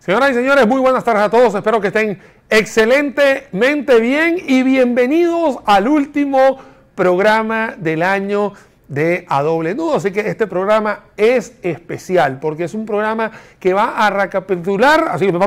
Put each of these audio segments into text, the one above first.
Señoras y señores, muy buenas tardes a todos. Espero que estén excelentemente bien y bienvenidos al último programa del año de A Doble Nudo. Así que este programa es especial porque es un programa que va a recapitular, así que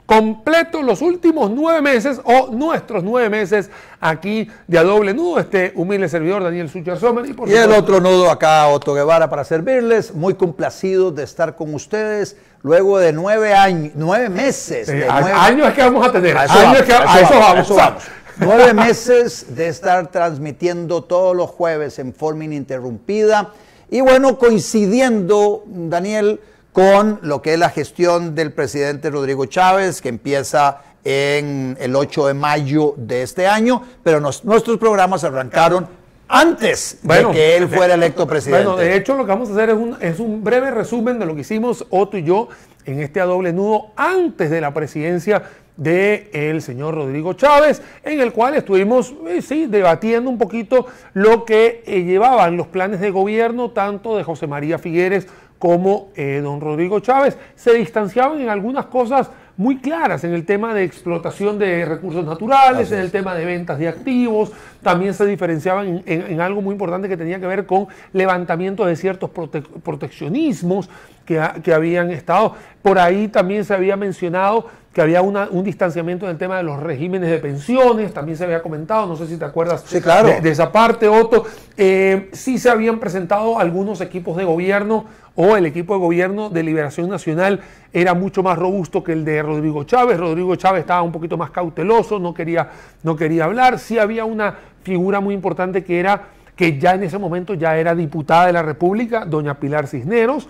completo los últimos 9 meses o nuestros 9 meses aquí de A Doble Nudo. Este humilde servidor Daniel Sucher Sommer y el otro nudo acá, Otto Guevara, para servirles. Muy complacido de estar con ustedes luego de 9 meses. Años es que vamos a tener. A eso vamos. 9 meses de estar transmitiendo todos los jueves en forma ininterrumpida. Y bueno, coincidiendo, Daniel, con lo que es la gestión del presidente Rodrigo Chávez, que empieza en el 8 de mayo de este año, pero nuestros programas arrancaron antes de que él fuera electo presidente. Bueno, de hecho lo que vamos a hacer es un breve resumen de lo que hicimos Otto y yo en este A Doble Nudo antes de la presidencia del señor Rodrigo Chávez, en el cual estuvimos debatiendo un poquito lo que llevaban los planes de gobierno tanto de José María Figueres como don Rodrigo Chávez. Se distanciaban en algunas cosas muy claras, en el tema de explotación de recursos naturales, en el tema de ventas de activos. También se diferenciaban en algo muy importante que tenía que ver con levantamiento de ciertos proteccionismos que habían estado. Por ahí también se había mencionado que había un distanciamiento en el tema de los regímenes de pensiones, también se había comentado, no sé si te acuerdas de esa parte, Otto. Sí se habían presentado algunos equipos de gobierno, o el equipo de gobierno de Liberación Nacional era mucho más robusto que el de Rodrigo Chávez. Rodrigo Chávez estaba un poquito más cauteloso, no quería hablar. Sí había una figura muy importante que ya en ese momento ya era diputada de la República, doña Pilar Cisneros,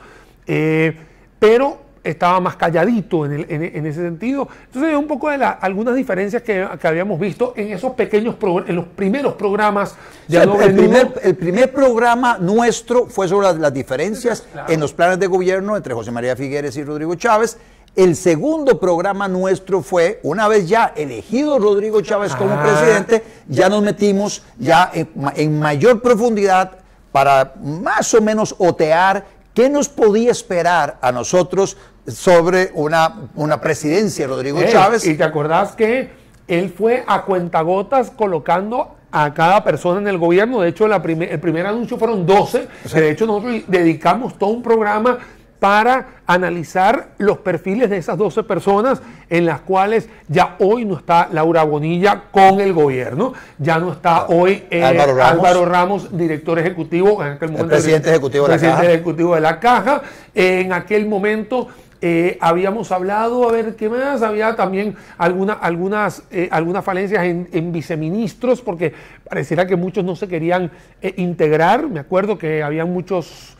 pero estaba más calladito en ese sentido. Entonces, un poco de algunas diferencias que habíamos visto en esos pequeños en los primeros programas de A Doble Nudo. El primer programa nuestro fue sobre las diferencias en los planes de gobierno entre José María Figueres y Rodrigo Chávez. El segundo programa nuestro fue, una vez ya elegido Rodrigo Chávez como presidente, ya nos metimos ya en mayor profundidad para más o menos otear qué nos podía esperar a nosotros sobre una presidencia de Rodrigo Chávez. Y te acordás que él fue a cuentagotas colocando a cada persona en el gobierno. De hecho, el primer anuncio fueron 12. Sí. De hecho, nosotros dedicamos todo un programa para analizar los perfiles de esas 12 personas, en las cuales ya hoy no está Laura Bonilla con el gobierno, ya no está hoy Álvaro Ramos, director ejecutivo, en aquel momento el presidente ejecutivo de la Caja. En aquel momento habíamos hablado, a ver qué más, había también algunas falencias en viceministros, porque pareciera que muchos no se querían integrar. Me acuerdo que había muchos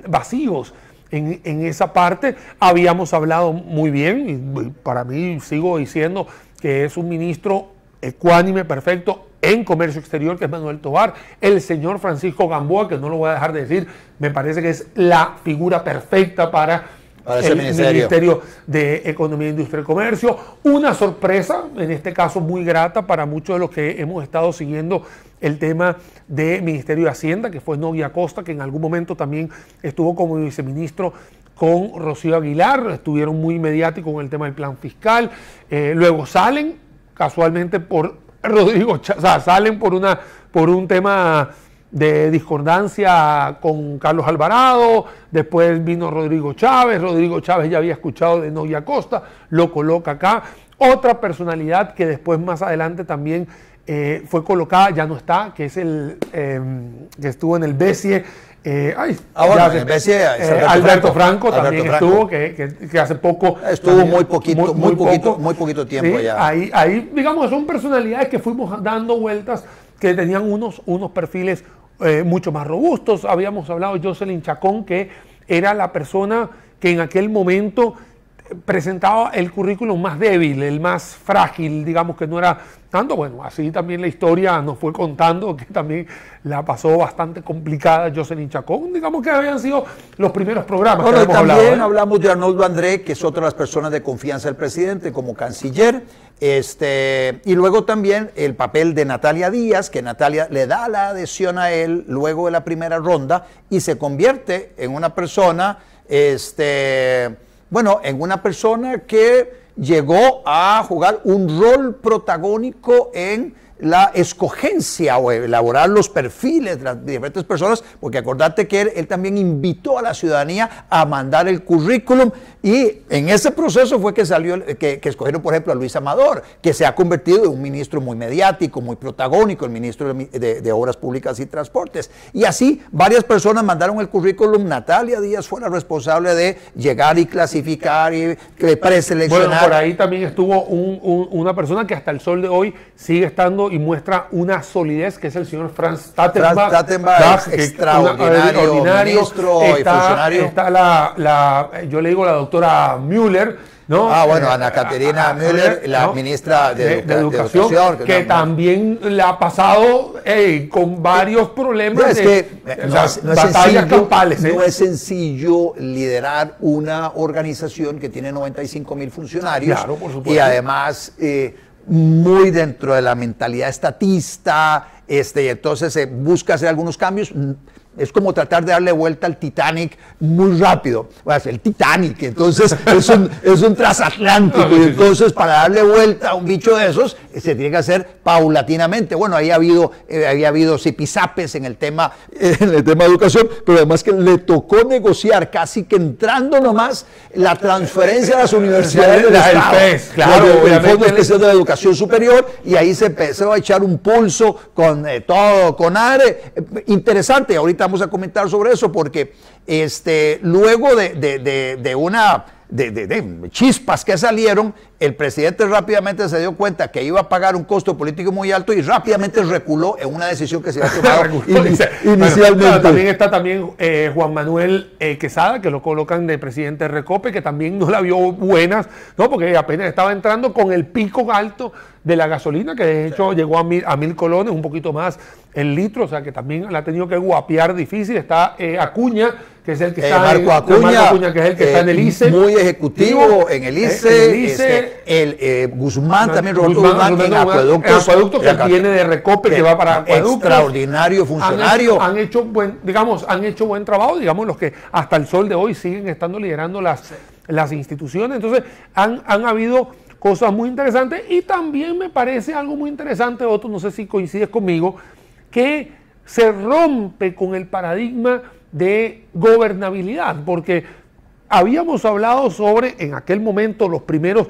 vacíos en esa parte. Habíamos hablado muy bien, y para mí sigo diciendo que es un ministro ecuánime, perfecto en comercio exterior, que es Manuel Tovar. El señor Francisco Gamboa, que no lo voy a dejar de decir, me parece que es la figura perfecta para el Ministerio de Economía, Industria y Comercio. Una sorpresa, en este caso muy grata para muchos de los que hemos estado siguiendo el tema de Ministerio de Hacienda, que fue Nogui Acosta, que en algún momento también estuvo como viceministro con Rocío Aguilar. Estuvieron muy mediáticos con el tema del plan fiscal. Luego salen casualmente por Rodrigo Chávez, o sea, salen por un tema de discordancia con Carlos Alvarado. Después vino Rodrigo Chávez ya había escuchado de Nogui Acosta, lo coloca acá. Otra personalidad que después más adelante también fue colocada, ya no está, que es que estuvo en el BESIE, Alberto Franco también estuvo, que hace poco estuvo muy poquito tiempo, sí, ya. Ahí, digamos, son personalidades que fuimos dando vueltas, que tenían unos perfiles mucho más robustos. Habíamos hablado de Jocelyn Chacón, que era la persona que en aquel momento presentaba el currículum más débil, el más frágil, digamos, que no era tanto. Bueno, así también la historia nos fue contando que también la pasó bastante complicada Jocelyn Chacón. Digamos que habían sido los primeros programas. Bueno, que también hablamos de Arnoldo André, que es otra de las personas de confianza del presidente como canciller. Y luego también el papel de Natalia Díaz, que Natalia le da la adhesión a él luego de la primera ronda y se convierte en una persona Bueno, en una persona que llegó a jugar un rol protagónico en la escogencia o elaborar los perfiles de las diferentes personas, porque acordate que él también invitó a la ciudadanía a mandar el currículum, y en ese proceso fue que salió, que escogieron por ejemplo a Luis Amador, que se ha convertido en un ministro muy mediático, muy protagónico, el ministro de Obras Públicas y Transportes, y así varias personas mandaron el currículum. Natalia Díaz fue la responsable de llegar y clasificar y preseleccionar. Bueno, por ahí también estuvo una persona que hasta el sol de hoy sigue estando y muestra una solidez, que es el señor Franz Tattenbach, extraordinario ministro y funcionario. Está yo le digo la doctora Müller, ¿no? Bueno, Ana Caterina Müller, la ministra de Educación, que también le ha pasado con varios problemas batallas campales. No es sencillo liderar una organización que tiene 95,000 funcionarios, claro, por supuesto. Y además muy dentro de la mentalidad estatista, entonces busca hacer algunos cambios. Es como tratar de darle vuelta al Titanic muy rápido. El Titanic, entonces es un transatlántico, y entonces para darle vuelta a un bicho de esos se tiene que hacer paulatinamente. Bueno, ahí había habido zipizapes en el tema de educación, pero además que le tocó negociar casi que entrando nomás la transferencia a las universidades del Estado, el Fondo Especial de la Educación Superior, y ahí se empezó a echar un pulso con todo, con ARE. Interesante, ahorita vamos a comentar sobre eso, porque luego de chispas que salieron, el presidente rápidamente se dio cuenta que iba a pagar un costo político muy alto y rápidamente reculó en una decisión que se había tomado inicialmente. Bueno, también está Juan Manuel Quesada, que lo colocan de presidente de Recope, que también no la vio buenas, ¿no? Porque apenas estaba entrando con el pico alto de la gasolina, que de hecho llegó a 1.000 colones, un poquito más el litro, o sea que también la ha tenido que guapear difícil. Está Acuña, que es el que está Marco Acuña, que es el que está en el ICE. Muy ejecutivo en el ICE. Guzmán también, Roberto Guzmán, en Acueductos, que viene de Recope, que va para Acueductos. Extraordinario funcionario. Han hecho buen trabajo, digamos, los que hasta el sol de hoy siguen estando liderando las instituciones. Entonces, han habido cosas muy interesantes, y también me parece algo muy interesante, Otto, no sé si coincides conmigo, que se rompe con el paradigma de gobernabilidad, porque habíamos hablado sobre, en aquel momento, los primeros,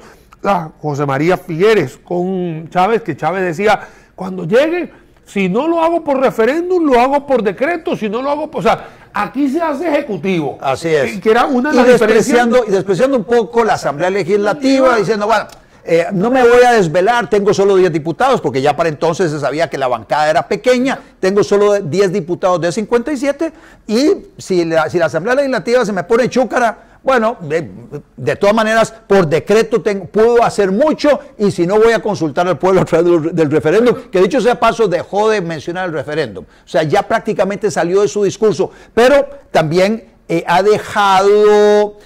José María Figueres con Chávez, que Chávez decía, cuando llegue, si no lo hago por referéndum, lo hago por decreto, si no lo hago por... O sea, aquí se hace ejecutivo. Así es. Que era una de las despreciando un poco la Asamblea Legislativa, diciendo, bueno, no me voy a desvelar, tengo solo 10 diputados, porque ya para entonces se sabía que la bancada era pequeña, tengo solo 10 diputados de 57, y si la Asamblea Legislativa se me pone chúcara, bueno, de todas maneras, por decreto puedo hacer mucho, y si no, voy a consultar al pueblo a través del referéndum, que dicho sea paso, dejó de mencionar el referéndum. O sea, ya prácticamente salió de su discurso, pero también ha dejado,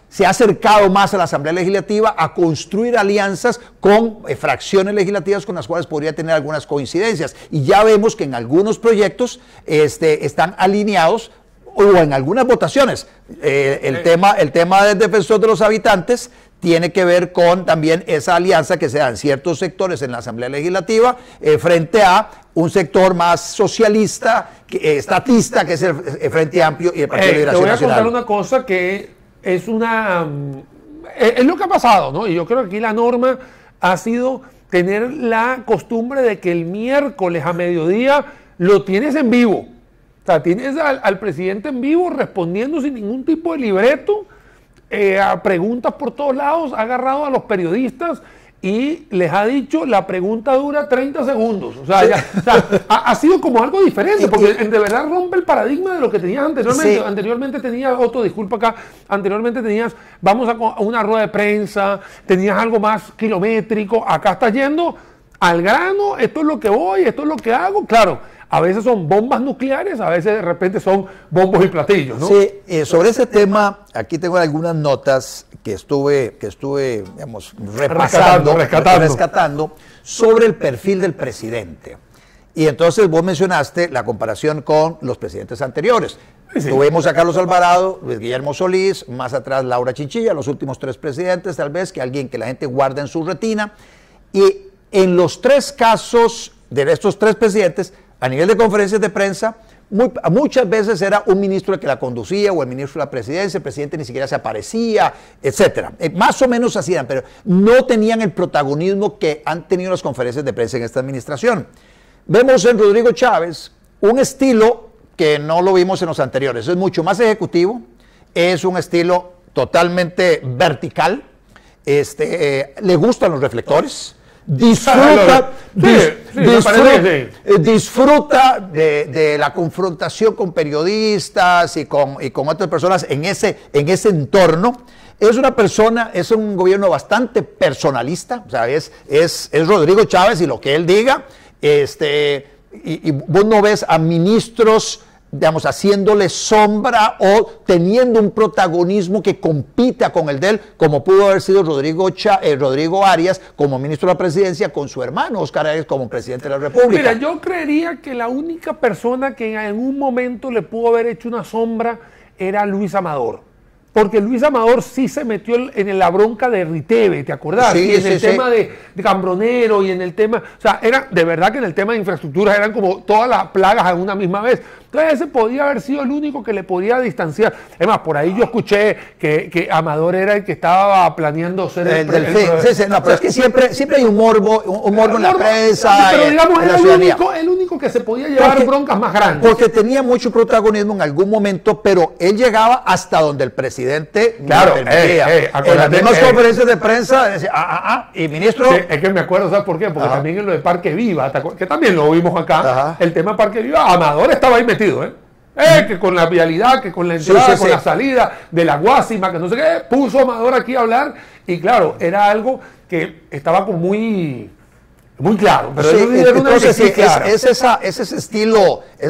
se ha acercado más a la Asamblea Legislativa a construir alianzas con fracciones legislativas con las cuales podría tener algunas coincidencias. Y ya vemos que en algunos proyectos están alineados, o en algunas votaciones. El tema del defensor de los habitantes tiene que ver con también esa alianza que se da en ciertos sectores en la Asamblea Legislativa frente a un sector más socialista, estatista, que es el Frente Amplio y el Partido de Liberación Nacional. Te voy a contar una cosa que es lo que ha pasado, ¿no? Y yo creo que aquí la norma ha sido tener la costumbre de que el miércoles a mediodía lo tienes en vivo. O sea, tienes al presidente en vivo respondiendo sin ningún tipo de libreto a preguntas por todos lados, ha agarrado a los periodistas y les ha dicho, la pregunta dura 30 segundos. O sea, ha sido como algo diferente, porque de verdad rompe el paradigma de lo que tenías anteriormente. Sí. Anteriormente tenías, Otto, disculpa acá, anteriormente tenías, vamos a una rueda de prensa, tenías algo más kilométrico, acá estás yendo al grano, esto es lo que voy, esto es lo que hago. Claro, a veces son bombas nucleares, a veces de repente son bombos y platillos, ¿no? Sí, sobre ese tema, aquí tengo algunas notas que estuve digamos, rescatando sobre el perfil del presidente. Y entonces vos mencionaste la comparación con los presidentes anteriores. Sí. Tuvimos a Carlos Alvarado, Luis Guillermo Solís, más atrás Laura Chinchilla, los últimos 3 presidentes, tal vez, que alguien que la gente guarda en su retina. Y en los 3 casos de estos 3 presidentes, a nivel de conferencias de prensa, muchas veces era un ministro el que la conducía o el ministro de la presidencia, el presidente ni siquiera se aparecía, etcétera. Más o menos hacían, pero no tenían el protagonismo que han tenido las conferencias de prensa en esta administración. Vemos en Rodrigo Chávez un estilo que no lo vimos en los anteriores. Es mucho más ejecutivo, es un estilo totalmente vertical, le gustan los reflectores, disfruta de la confrontación con periodistas y con otras personas en ese entorno. Es una persona, es un gobierno bastante personalista, o sea, es Rodrigo Chávez y lo que él diga, y vos no ves a ministros, digamos, haciéndole sombra o teniendo un protagonismo que compita con el de él, como pudo haber sido Rodrigo Arias como ministro de la presidencia con su hermano Oscar Arias como presidente de la República. Mira, yo creería que la única persona que en algún momento le pudo haber hecho una sombra era Luis Amador. Porque Luis Amador sí se metió en la bronca de Riteve, ¿te acordás? Sí, y en el sí. tema de Cambronero y en el tema, o sea, era de verdad que en el tema de infraestructura eran como todas las plagas a una misma vez. Entonces ese podía haber sido el único que le podía distanciar. Es más, por ahí yo escuché que Amador era el que estaba planeando ser el sí, no, pero es que siempre hay un morbo en la prensa. Pero digamos, en era la el único que se podía llevar broncas más grandes. Porque tenía mucho protagonismo en algún momento, pero él llegaba hasta donde el presidente claro, permitía. En las mismas conferencias de prensa decía, y ministro... Sí, es que me acuerdo, ¿sabes por qué? Porque también en lo de Parque Viva, que también lo vimos acá, el tema de Parque Viva, Amador estaba ahí metido, que con la vialidad, que con la entrada, con la salida de la Guásima, que no sé qué, puso Amador aquí a hablar, y claro, era algo que estaba como muy claro, pero sí, entonces es ese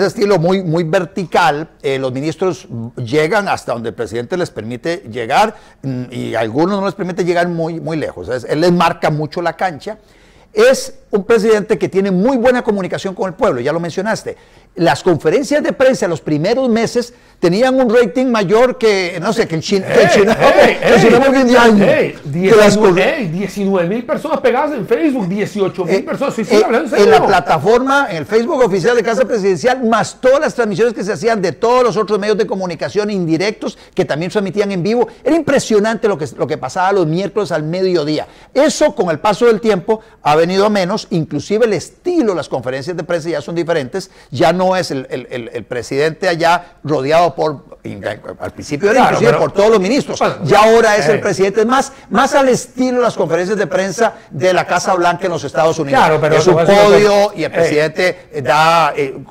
estilo muy vertical. Los ministros llegan hasta donde el presidente les permite llegar, y a algunos no les permite llegar muy lejos. Él les marca mucho la cancha. Es un presidente que tiene muy buena comunicación con el pueblo, ya lo mencionaste. Las conferencias de prensa los primeros meses tenían un rating mayor que, no sé, que el chino. 19,000 personas pegadas en Facebook, 18,000 personas. Sí, hablando en la plataforma, en el Facebook oficial de Casa Presidencial, más todas las transmisiones que se hacían de todos los otros medios de comunicación indirectos que también transmitían en vivo. Era impresionante lo que pasaba los miércoles al mediodía. Eso, con el paso del tiempo, ha venido a menos. Inclusive el estilo, las conferencias de prensa ya son diferentes. Ya no es el presidente allá rodeado al principio era inclusive por todos los ministros, ya ahora es el presidente, más al estilo de las conferencias de prensa de la Casa Blanca en los Estados Unidos. Claro, pero es un podio y el presidente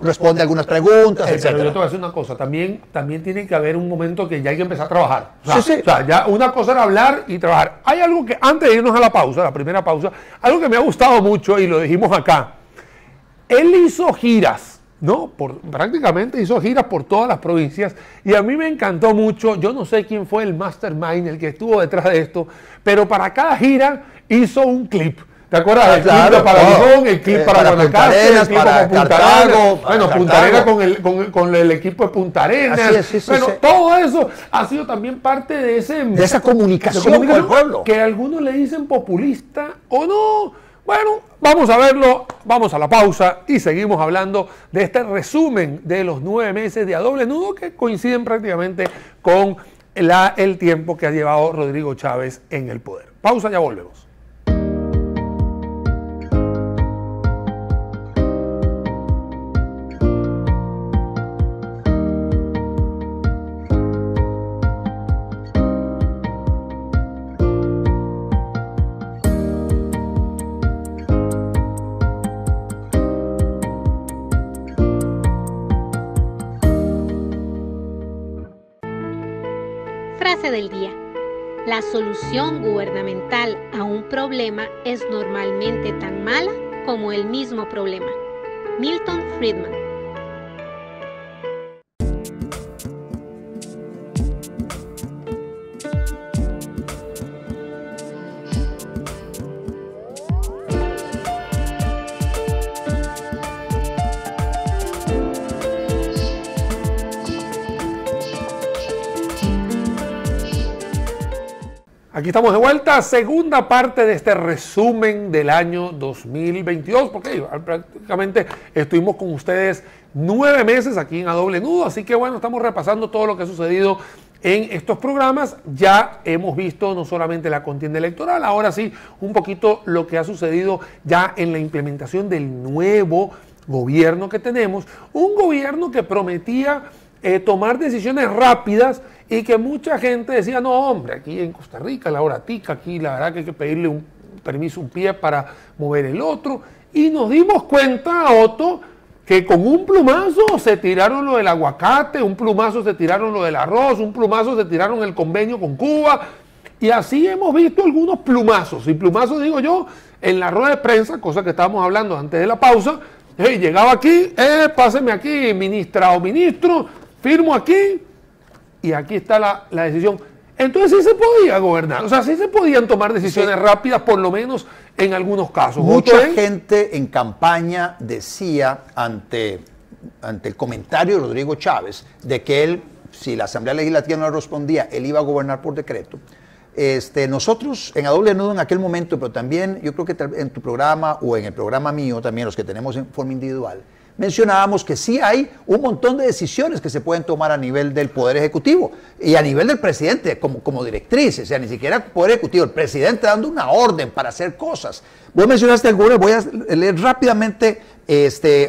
responde algunas preguntas, etc. Pero yo te voy a decir una cosa, también tiene que haber un momento que ya hay que empezar a trabajar. O sea, ya una cosa era hablar y trabajar. Hay algo que, antes de irnos a la pausa, la primera pausa, algo que me ha gustado mucho y lo dijimos acá. Él hizo giras, ¿no? Prácticamente hizo giras por todas las provincias y a mí me encantó mucho. Yo no sé quién fue el mastermind, el que estuvo detrás de esto, pero para cada gira hizo un clip. ¿Te acuerdas? El clip de Paralizón, el clip para Guanacaste, el clip para Punta Arenas. Bueno, Punta Arenas con el equipo de Punta Arenas. Todo eso ha sido también parte de esa comunicación con el pueblo. Que algunos le dicen populista o no. Bueno, vamos a verlo, vamos a la pausa y seguimos hablando de este resumen de los 9 meses de A Doble Nudo que coinciden prácticamente con el tiempo que ha llevado Rodrigo Chávez en el poder. Pausa, ya volvemos. Frase del día. La solución gubernamental a un problema es normalmente tan mala como el mismo problema. Milton Friedman. Aquí estamos de vuelta, segunda parte de este resumen del año 2022, porque prácticamente estuvimos con ustedes 9 meses aquí en A Doble Nudo, así que bueno, estamos repasando todo lo que ha sucedido en estos programas. Ya hemos visto no solamente la contienda electoral, ahora sí un poquito lo que ha sucedido ya en la implementación del nuevo gobierno que tenemos, un gobierno que prometía tomar decisiones rápidas y que mucha gente decía, no hombre, aquí en Costa Rica, la hora tica, aquí la verdad que hay que pedirle un permiso, un pie para mover el otro, y nos dimos cuenta, Otto, que con un plumazo se tiraron lo del aguacate, un plumazo se tiraron lo del arroz, un plumazo se tiraron el convenio con Cuba, y así hemos visto algunos plumazos, y plumazos digo yo, en la rueda de prensa, cosa que estábamos hablando antes de la pausa, llegaba aquí, páseme aquí, ministra o ministro, firmo aquí, y aquí está la decisión. Entonces sí se podía gobernar, o sea, sí se podían tomar decisiones rápidas, por lo menos en algunos casos. Mucha gente en campaña decía ante el comentario de Rodrigo Chávez de que él, si la Asamblea Legislativa no le respondía, él iba a gobernar por decreto. Nosotros en A Doble Nudo en aquel momento, pero también yo creo que en tu programa o en el programa mío también, los que tenemos en forma individual, mencionábamos que sí hay un montón de decisiones que se pueden tomar a nivel del Poder Ejecutivo y a nivel del presidente como directriz, o sea, ni siquiera Poder Ejecutivo, el presidente dando una orden para hacer cosas. Vos mencionaste algunas, voy a leer rápidamente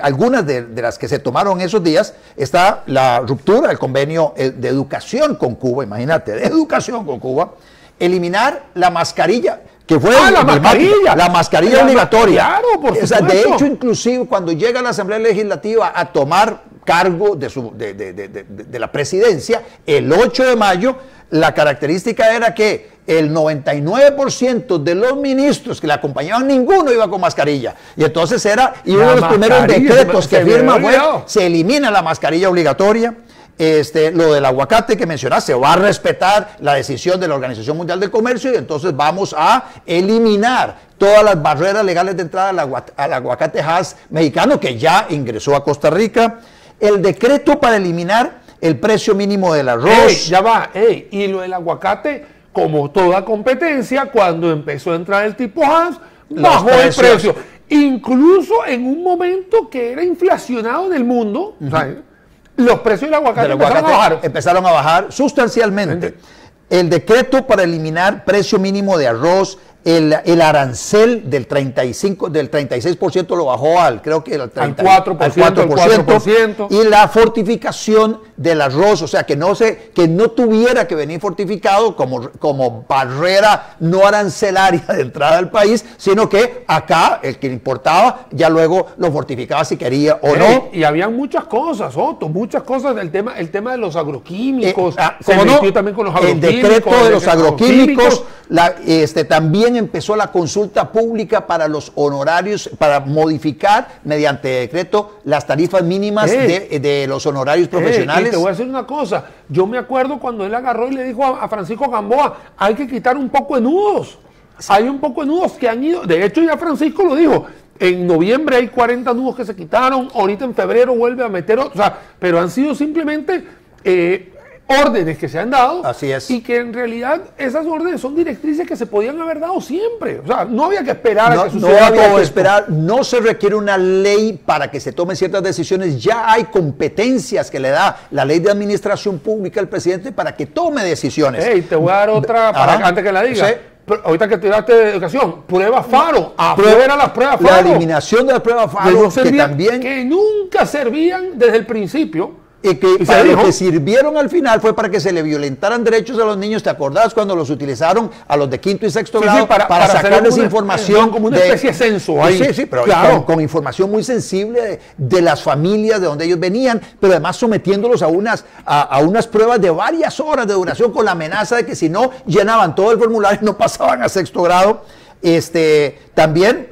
algunas de las que se tomaron esos días. Está la ruptura del convenio de educación con Cuba, imagínate, de educación con Cuba, eliminar la mascarilla, que fue la mascarilla obligatoria. Claro, por supuesto. O sea, de hecho, inclusive cuando llega la Asamblea Legislativa a tomar cargo de la presidencia, el 8 de mayo, la característica era que el 99% de los ministros que le acompañaban, ninguno iba con mascarilla. Y entonces y uno de los primeros decretos que firma fue, se elimina la mascarilla obligatoria. Lo del aguacate que mencionaste, se va a respetar la decisión de la Organización Mundial del Comercio y entonces vamos a eliminar todas las barreras legales de entrada al aguacate Hass mexicano que ya ingresó a Costa Rica. El decreto para eliminar el precio mínimo del arroz. Y lo del aguacate, como toda competencia, cuando empezó a entrar el tipo Hass, bajó el precio. Incluso en un momento que era inflacionado en el mundo, ¿sabes? Los precios del aguacate empezaron a bajar sustancialmente. El decreto para eliminar precio mínimo de arroz, el arancel del 36% lo bajó al 4%, y la fortificación del arroz, o sea, que no tuviera que venir fortificado como barrera no arancelaria de entrada al país, sino que acá el que importaba ya luego lo fortificaba si quería o no. Y habían muchas cosas, Otto, muchas cosas del tema, el tema de los agroquímicos, se metió también con los agroquímicos. El decreto de los agroquímicos, también empezó la consulta pública para los honorarios, para modificar mediante decreto las tarifas mínimas de los honorarios profesionales. Y te voy a decir una cosa, yo me acuerdo cuando él agarró y le dijo a Francisco Gamboa, hay que quitar un poco de nudos. Sí. Hay un poco de nudos que han ido, de hecho ya Francisco lo dijo, en noviembre hay 40 nudos que se quitaron, ahorita en febrero vuelve a meter otros, o sea, pero han sido simplemente órdenes que se han dado. Así es. Y que en realidad esas órdenes son directrices que se podían haber dado siempre. O sea, no había que esperar a que suceda todo esto. No se requiere una ley para que se tomen ciertas decisiones. Ya hay competencias que le da la ley de administración pública al presidente para que tome decisiones. Te voy a dar otra antes que la diga. Sí. Ahorita que tiraste de educación, prueba Faro, afuera las pruebas Faro. La eliminación de las pruebas Faro, que nunca servían desde el principio. Y que para lo que sirvieron al final fue para que se le violentaran derechos a los niños. ¿Te acordás cuando los utilizaron a los de quinto y sexto grado para sacarles información? Como una especie de censo ahí. Sí, pero claro, con información muy sensible de las familias de donde ellos venían, pero además sometiéndolos a unas pruebas de varias horas de duración con la amenaza de que si no llenaban todo el formulario no pasaban a sexto grado. También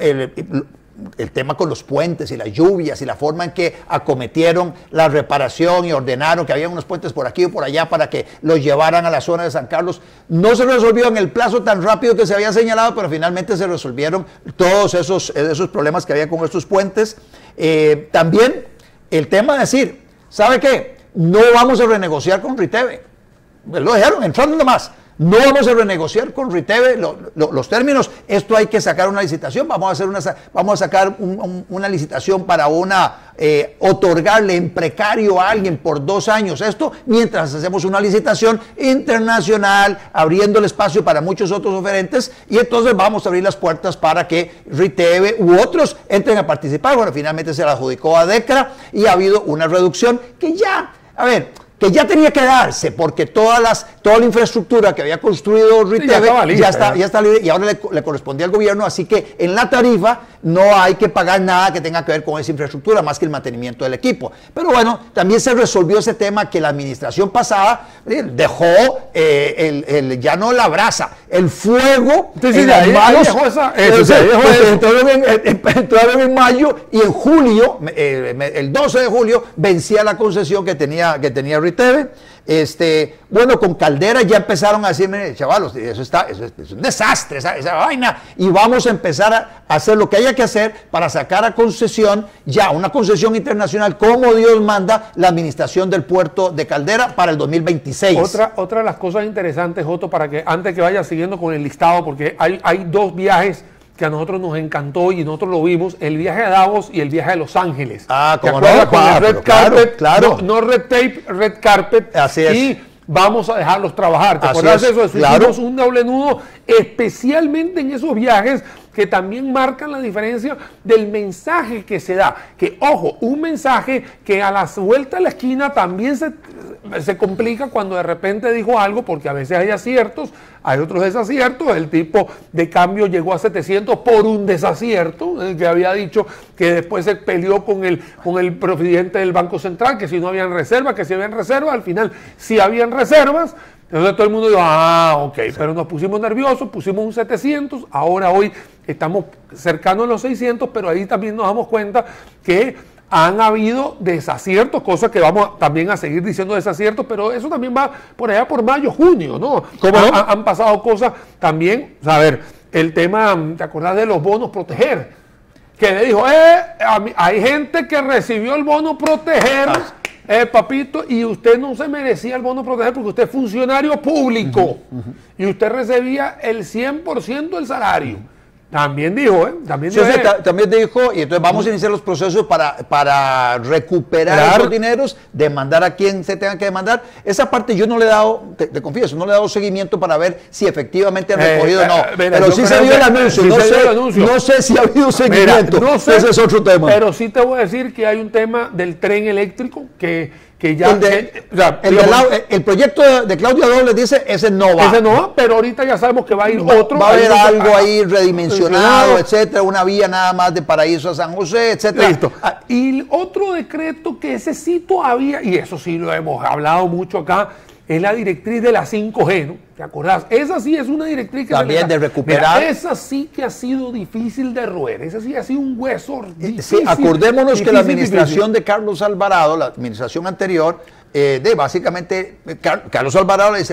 el tema con los puentes y las lluvias y la forma en que acometieron la reparación y ordenaron que había unos puentes por aquí o por allá para que los llevaran a la zona de San Carlos, no se resolvió en el plazo tan rápido que se había señalado, pero finalmente se resolvieron todos esos problemas que había con estos puentes. También el tema de decir, ¿sabe qué? No vamos a renegociar con Riteve. Lo dijeron, entrando nomás. no vamos a renegociar con Riteve los términos, esto hay que sacar una licitación, vamos a sacar una licitación para otorgarle en precario a alguien por 2 años esto, mientras hacemos una licitación internacional, abriendo el espacio para muchos otros oferentes, y entonces vamos a abrir las puertas para que Riteve u otros entren a participar. Bueno, finalmente se la adjudicó a DECRA y ha habido una reducción que ya tenía que darse, porque toda la infraestructura que había construido Riteve ya está libre, y ahora le correspondía al gobierno, así que en la tarifa no hay que pagar nada que tenga que ver con esa infraestructura, más que el mantenimiento del equipo. Pero bueno, también se resolvió ese tema que la administración pasada dejó ya no la brasa, el fuego en las manos. Entraron en mayo, y en julio, el 12 de julio, vencía la concesión que tenía Riteve. Bueno, con Caldera ya empezaron a decirme, chavalos, eso es un desastre, esa vaina, y vamos a empezar a hacer lo que haya que hacer para sacar a concesión, ya una concesión internacional, como Dios manda, la administración del puerto de Caldera para el 2026. Otra de las cosas interesantes, Joto, para que antes que vaya siguiendo con el listado, porque hay 2 viajes que a nosotros nos encantó y nosotros lo vimos, el viaje a Davos y el viaje a Los Ángeles. ¿Cómo no? Con el Red Carpet, claro. No Red Tape, Red Carpet. Así es. Y vamos a dejarlos trabajar. ¿Te acuerdas de eso? Hicimos un doble nudo, especialmente en esos viajes que también marcan la diferencia del mensaje que se da. Que, ojo, un mensaje que a la vuelta de la esquina también se complica cuando de repente dijo algo, porque a veces hay aciertos, hay otros desaciertos. El tipo de cambio llegó a 700 por un desacierto, el que había dicho que después se peleó con el presidente del Banco Central, que si no habían reservas, que si habían reservas, al final sí habían reservas. Entonces todo el mundo dijo, ok, sí. Pero nos pusimos nerviosos, pusimos un 700, ahora hoy estamos cercanos a los 600, pero ahí también nos damos cuenta que han habido desaciertos, cosas que vamos también a seguir diciendo desaciertos, pero eso también va por allá por mayo, junio, ¿no? Han pasado cosas también, a ver, el tema, ¿te acordás de los bonos proteger? Que le dijo, hay gente que recibió el bono proteger, papito, y usted no se merecía el bono proteger porque usted es funcionario público y usted recibía el 100% del salario. También dijo, También dijo, y entonces vamos a iniciar los procesos para recuperar esos dineros, demandar a quien se tenga que demandar. Esa parte yo no le he dado, te confieso, no le he dado seguimiento para ver si efectivamente han recogido o no. Pero sí se dio el anuncio, no sé si ha habido seguimiento. No sé, ese es otro tema. Pero sí te voy a decir que hay un tema del tren eléctrico que ya... El proyecto de Claudia Doble dice, ese no va. Ese no va, pero ahorita ya sabemos que va a ir otro. Va a haber algo ahí redimensionado, etcétera, una vía nada más de Paraíso a San José, etcétera. Listo. Y otro decreto que ese sí todavía, y eso sí lo hemos hablado mucho acá, es la directriz de la 5G, ¿no? ¿Te acordás? Esa sí es una directriz que también de recuperar. Mira, esa sí que ha sido difícil de roer, esa sí ha sido un hueso difícil. Sí, acordémonos que la administración de Carlos Alvarado, la administración anterior, básicamente Carlos Alvarado le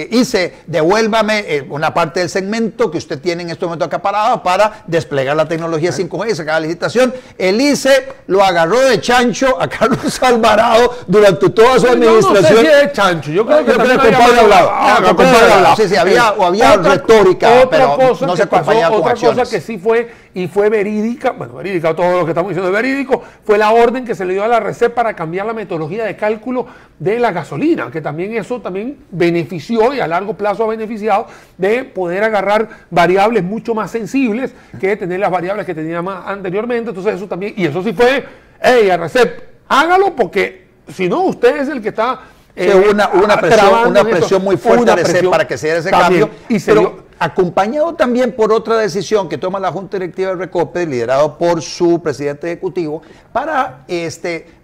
dice, devuélvame una parte del segmento que usted tiene en este momento acaparado para desplegar la tecnología 5G y sacar la licitación. El ICE lo agarró de chancho a Carlos Alvarado durante toda su administración. No sé si es de chancho, yo creo que también hablado. Sí, había retórica, pero no se acompañaba con acciones. Otra cosa que sí fue, y fue verídica, verídica, todo lo que estamos diciendo es verídico, fue la orden que se le dio a la RECEP para cambiar la metodología de cálculo de la gasolina, que también eso también benefició y a largo plazo ha beneficiado de poder agarrar variables mucho más sensibles que tener las variables que tenía más anteriormente. Entonces eso también, y eso sí fue, a RECEP, hágalo porque si no usted es el que está una presión muy fuerte de RECEP para que se dé ese cambio. Y acompañado también por otra decisión que toma la Junta Directiva del Recope, liderado por su presidente ejecutivo, para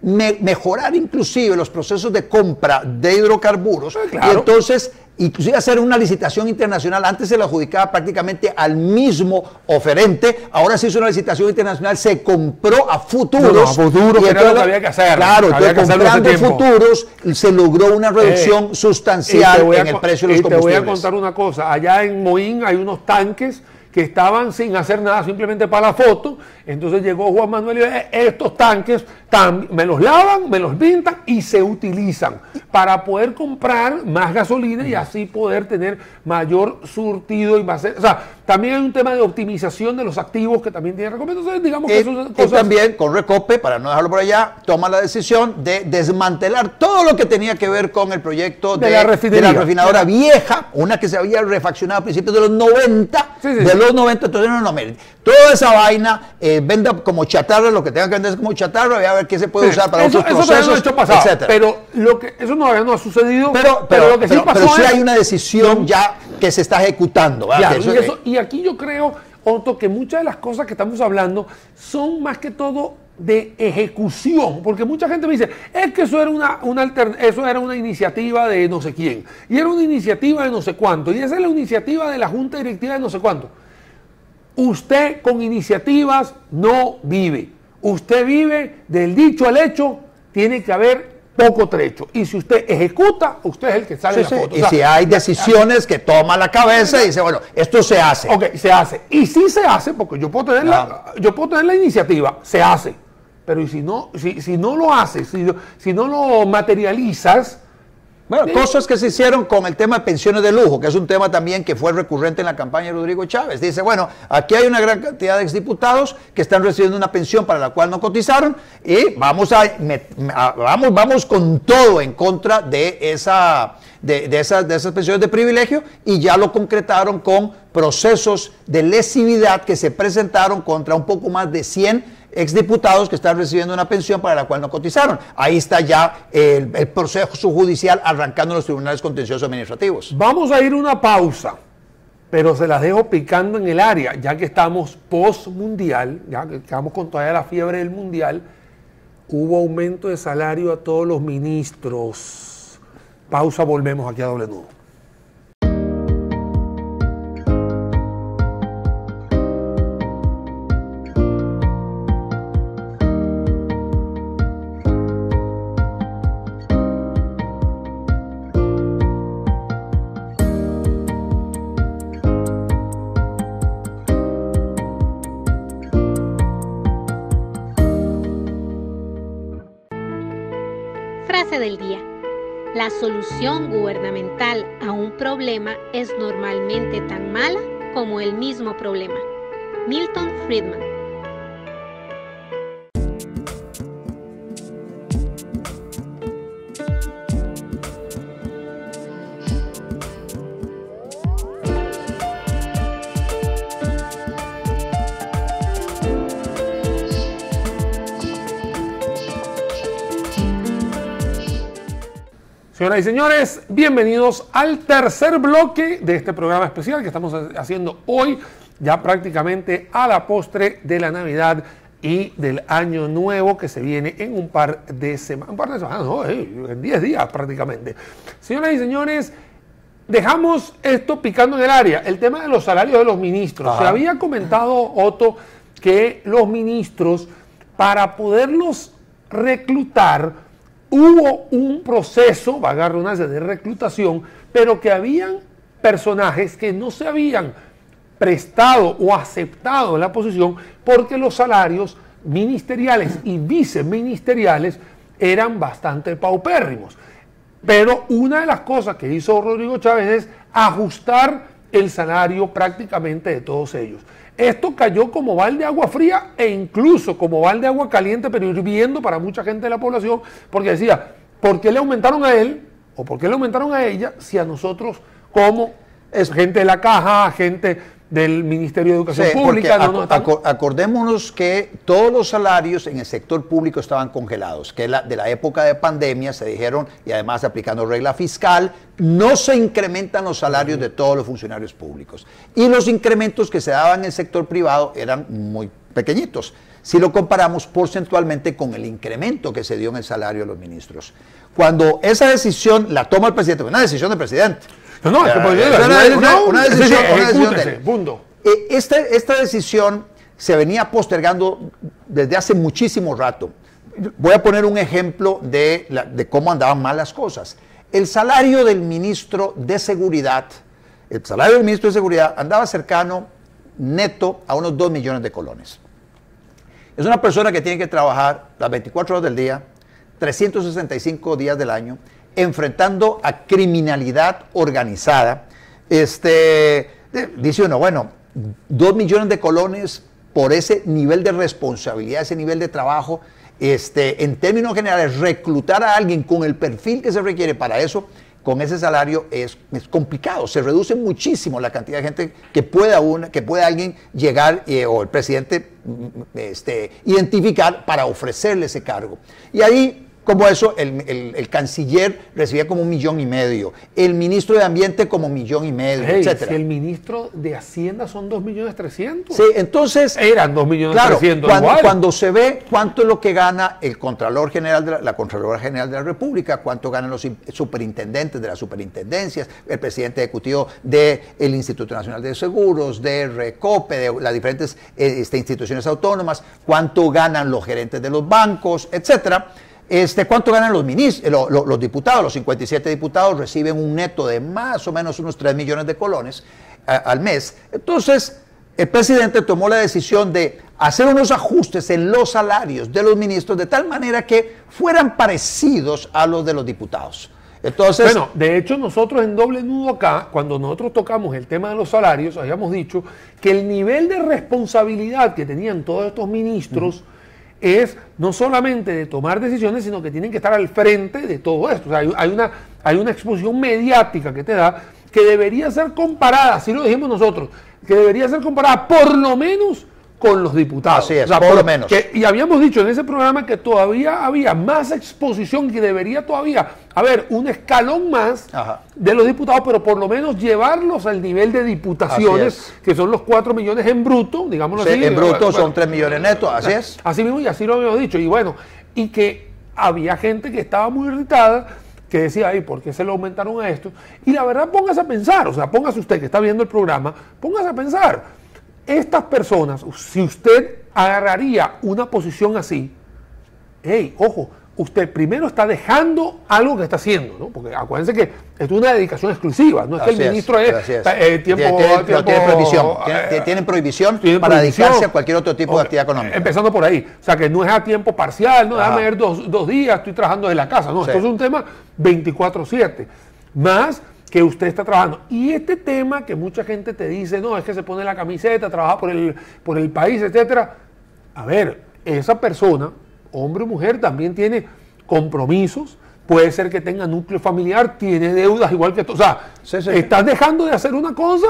mejorar inclusive los procesos de compra de hidrocarburos. Y entonces, inclusive hacer una licitación internacional. Antes se la adjudicaba prácticamente al mismo oferente, ahora se hizo una licitación internacional, se compró a futuros. A futuros, que era lo que había que hacer. Claro, comprando futuros, se logró una reducción sustancial en el precio de los combustibles. Y te voy a contar una cosa, allá en Moín hay unos tanques que estaban sin hacer nada, simplemente para la foto. Entonces llegó Juan Manuel y dijo, estos tanques me los lavan, me los pintan y se utilizan para poder comprar más gasolina y así poder tener mayor surtido y más. O sea, también hay un tema de optimización de los activos que también tiene Recope. Entonces, digamos que eso es cosas... también con Recope, para no dejarlo por allá, toma la decisión de desmantelar todo lo que tenía que ver con el proyecto de la refinadora vieja, una que se había refaccionado a principios de los 90, de los 90, entonces no, mire, toda esa vaina, venda como chatarra, lo que tenga que vender como chatarra, voy a ver qué se puede usar para otros procesos, etcétera. Pero eso no ha sucedido, pero lo que sí pasó pero sí hay una decisión ya que se está ejecutando. Ya, y aquí yo creo, Otto, que muchas de las cosas que estamos hablando son más que todo de ejecución, porque mucha gente me dice, es que eso era una iniciativa de no sé quién, y era una iniciativa de no sé cuánto, y esa es la iniciativa de la Junta Directiva de no sé cuánto. Usted con iniciativas no vive, usted vive del dicho al hecho, tiene que haber poco trecho, y si usted ejecuta, usted es el que sale en la foto. Y o sea, si hay decisiones que toma la cabeza y dice, bueno, esto se hace. Ok, se hace, y sí se hace, porque yo puedo tener la iniciativa, se hace. Pero y si no lo haces, si no lo materializas... Bueno, cosas que se hicieron con el tema de pensiones de lujo, que es un tema también que fue recurrente en la campaña de Rodrigo Chávez. Dice, bueno, aquí hay una gran cantidad de exdiputados que están recibiendo una pensión para la cual no cotizaron y vamos con todo en contra de esas pensiones de privilegio, y ya lo concretaron con procesos de lesividad que se presentaron contra un poco más de 100 exdiputados que están recibiendo una pensión para la cual no cotizaron. Ahí está ya el proceso judicial arrancando en los tribunales contenciosos administrativos. Vamos a ir a una pausa, pero se las dejo picando en el área, ya que estamos post-mundial, ya que estamos con todavía la fiebre del mundial. Hubo aumento de salario a todos los ministros. Pausa, volvemos aquí a Doble Nudo. Frase del día. La solución gubernamental a un problema es normalmente tan mala como el mismo problema. Milton Friedman. Señoras y señores, bienvenidos al tercer bloque de este programa especial que estamos haciendo hoy, ya prácticamente a la postre de la Navidad y del Año Nuevo que se viene en un par de semanas, no, en 10 días prácticamente. Señoras y señores, dejamos esto picando en el área, el tema de los salarios de los ministros. Ajá. Se había comentado, Otto, que los ministros, para poderlos reclutar, hubo un proceso, valga la redundancia, de reclutación, pero que habían personajes que no se habían prestado o aceptado en la posición porque los salarios ministeriales y viceministeriales eran bastante paupérrimos. Pero una de las cosas que hizo Rodrigo Chávez es ajustar el salario prácticamente de todos ellos. Esto cayó como balde de agua fría e incluso como balde de agua caliente, pero hirviendo para mucha gente de la población, porque decía, ¿por qué le aumentaron a él o por qué le aumentaron a ella si a nosotros, como gente de la Caja, gente del Ministerio de Educación Pública? Acordémonos que todos los salarios en el sector público estaban congelados, que de la época de pandemia se dijeron, y además aplicando regla fiscal, no se incrementan los salarios de todos los funcionarios públicos. Y los incrementos que se daban en el sector privado eran muy pequeñitos, si lo comparamos porcentualmente con el incremento que se dio en el salario de los ministros. Cuando esa decisión la toma el presidente, una decisión del presidente, una decisión de él. Esta decisión se venía postergando desde hace muchísimo rato. Voy a poner un ejemplo de cómo andaban mal las cosas. El salario del ministro de Seguridad andaba cercano neto a unos 2 millones de colones. Es una persona que tiene que trabajar las 24 horas del día, 365 días del año, enfrentando a criminalidad organizada. Dice uno, bueno, 2 millones de colones por ese nivel de responsabilidad, ese nivel de trabajo, en términos generales, reclutar a alguien con el perfil que se requiere para eso, con ese salario es complicado. Se reduce muchísimo la cantidad de gente que pueda alguien llegar o el presidente identificar para ofrecerle ese cargo. Y ahí, como eso, el canciller recibía como 1,5 millones, el ministro de Ambiente como 1,5 millones, etc. Si el ministro de Hacienda son 2.300.000. Sí, entonces... Eran 2.300.000. Claro, cuando se ve cuánto es lo que gana el Contralor General la Contralora General de la República, cuánto ganan los superintendentes de las superintendencias, el presidente ejecutivo del Instituto Nacional de Seguros, de Recope, de las diferentes instituciones autónomas, cuánto ganan los gerentes de los bancos, etcétera. ¿Cuánto ganan los diputados? Los 57 diputados reciben un neto de más o menos unos 3 millones de colones al mes. Entonces, el presidente tomó la decisión de hacer unos ajustes en los salarios de los ministros de tal manera que fueran parecidos a los de los diputados. Entonces, bueno, de hecho nosotros en Doble Nudo acá, cuando nosotros tocamos el tema de los salarios, habíamos dicho que el nivel de responsabilidad que tenían todos estos ministros es no solamente de tomar decisiones, sino que tienen que estar al frente de todo esto. O sea, hay una exposición mediática que te da que debería ser comparada, así lo dijimos nosotros, que debería ser comparada por lo menos con los diputados. Así es, o sea, por lo menos. Y habíamos dicho en ese programa que todavía había más exposición, que debería todavía haber un escalón más de los diputados, pero por lo menos llevarlos al nivel de diputaciones, que son los 4 millones en bruto, digámoslo así. En bruto son 3 millones netos, así es. Así mismo, y así lo habíamos dicho. Y bueno, y que había gente que estaba muy irritada, que decía, ay, ¿por qué se le aumentaron a esto? Y la verdad, póngase a pensar, o sea, póngase usted que está viendo el programa, póngase a pensar. Estas personas, si usted agarraría una posición así, hey, ojo, usted primero está dejando algo que está haciendo, ¿no? Porque acuérdense que esto es una dedicación exclusiva, no es que el ministro tienen prohibición para dedicarse a cualquier otro tipo de actividad económica. Empezando por ahí, o sea que no es a tiempo parcial, no déjame ver dos días, estoy trabajando desde la casa, no, esto es un tema 24/7, más que usted está trabajando. Y este tema que mucha gente te dice, no, es que se pone la camiseta, trabaja por el país, etcétera. A ver, esa persona, hombre o mujer, también tiene compromisos, puede ser que tenga núcleo familiar, tiene deudas igual que tú. O sea, estás dejando de hacer una cosa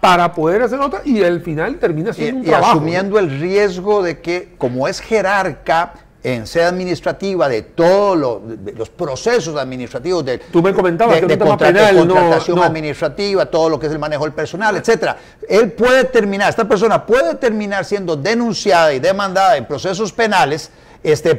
para poder hacer otra y al final termina siendo un trabajo. Asumiendo el riesgo de que, como es jerarca en sede administrativa de todos los procesos administrativos tú me comentabas que contratación administrativa, todo lo que es el manejo del personal, etcétera. Esta persona puede terminar siendo denunciada y demandada en procesos penales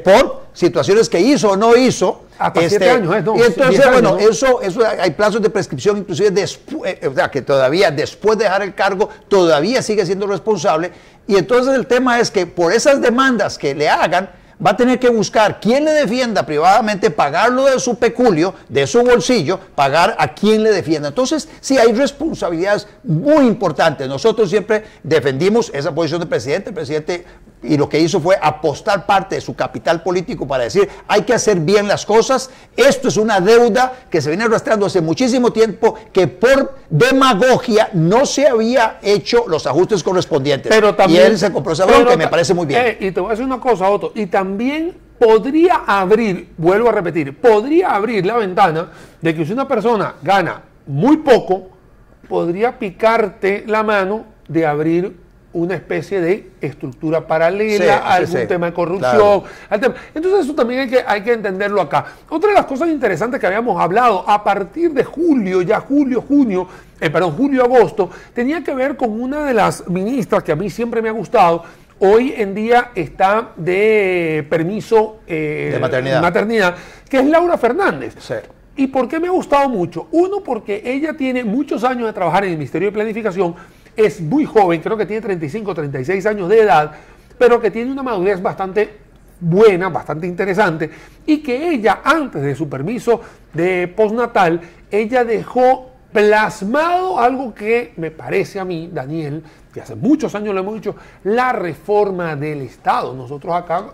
por situaciones que hizo o no hizo. Hasta 7 años, ¿no? Y entonces, bueno, ¿no? eso hay plazos de prescripción, inclusive después, o sea, que todavía después de dejar el cargo, todavía sigue siendo responsable. Y entonces el tema es que por esas demandas que le hagan, va a tener que buscar quién le defienda privadamente, pagarlo de su peculio, de su bolsillo, pagar a quien le defienda. Entonces, sí, hay responsabilidades muy importantes. Nosotros siempre defendimos esa posición del presidente. El presidente, y lo que hizo fue apostar parte de su capital político para decir, hay que hacer bien las cosas. Esto es una deuda que se viene arrastrando hace muchísimo tiempo, que por demagogia no se había hecho los ajustes correspondientes. Pero también, y él se compró esa bronca, que me parece muy bien. Y te voy a decir una cosa, Otto, y también podría abrir, vuelvo a repetir, podría abrir la ventana de que si una persona gana muy poco, podría picarte la mano de abrir una especie de estructura paralela, algún tema de corrupción. Claro. Entonces eso también hay que entenderlo acá. Otra de las cosas interesantes que habíamos hablado a partir de julio-agosto, tenía que ver con una de las ministras que a mí siempre me ha gustado. Hoy en día está de permiso de maternidad, que es Laura Fernández. Sí. ¿Y por qué me ha gustado mucho? Uno, porque ella tiene muchos años de trabajar en el Ministerio de Planificación, es muy joven, creo que tiene 35, 36 años de edad, pero que tiene una madurez bastante buena, bastante interesante, y que ella, antes de su permiso de postnatal, ella dejó plasmado algo que me parece a mí, Daniel, que hace muchos años lo hemos dicho, la reforma del Estado. Nosotros acá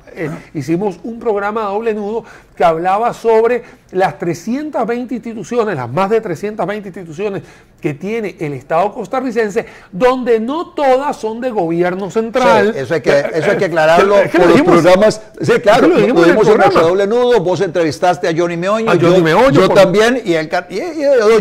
hicimos un programa a doble nudo que hablaba sobre las 320 instituciones, las más de 320 instituciones que tiene el Estado costarricense, donde no todas son de gobierno central. Sí, eso hay que aclararlo por los programas. Sí, claro, lo dijimos en nuestro doble nudo. Vos entrevistaste a Johnny Meoño, yo también, y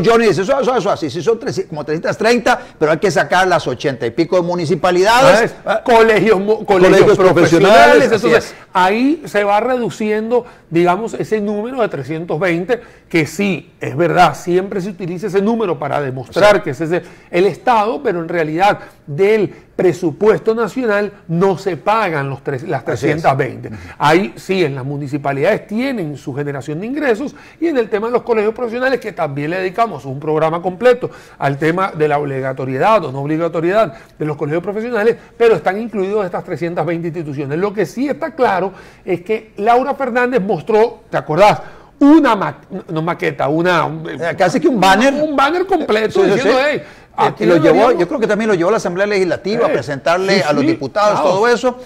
Johnny dice, eso así, sí son como 330, pero hay que sacar las 80 y pico de municipalidades, colegios profesionales. Entonces, ahí se va reduciendo, digamos, ese número de 320, que sí, es verdad, siempre se utiliza ese número para demostrar que ese es el Estado, pero en realidad del presupuesto nacional no se pagan las 320. Ahí sí, en las municipalidades tienen su generación de ingresos, y en el tema de los colegios profesionales, que también le dedicamos un programa completo al tema de la obligatoriedad o no obligatoriedad de los colegios profesionales, pero están incluidos estas 320 instituciones. Lo que sí está claro es que Laura Fernández mostró, ¿te acordás? Casi que un banner. Un banner completo diciendo, hey, aquí lo llevó, yo creo que también lo llevó a la Asamblea Legislativa a presentarle a los diputados todo eso.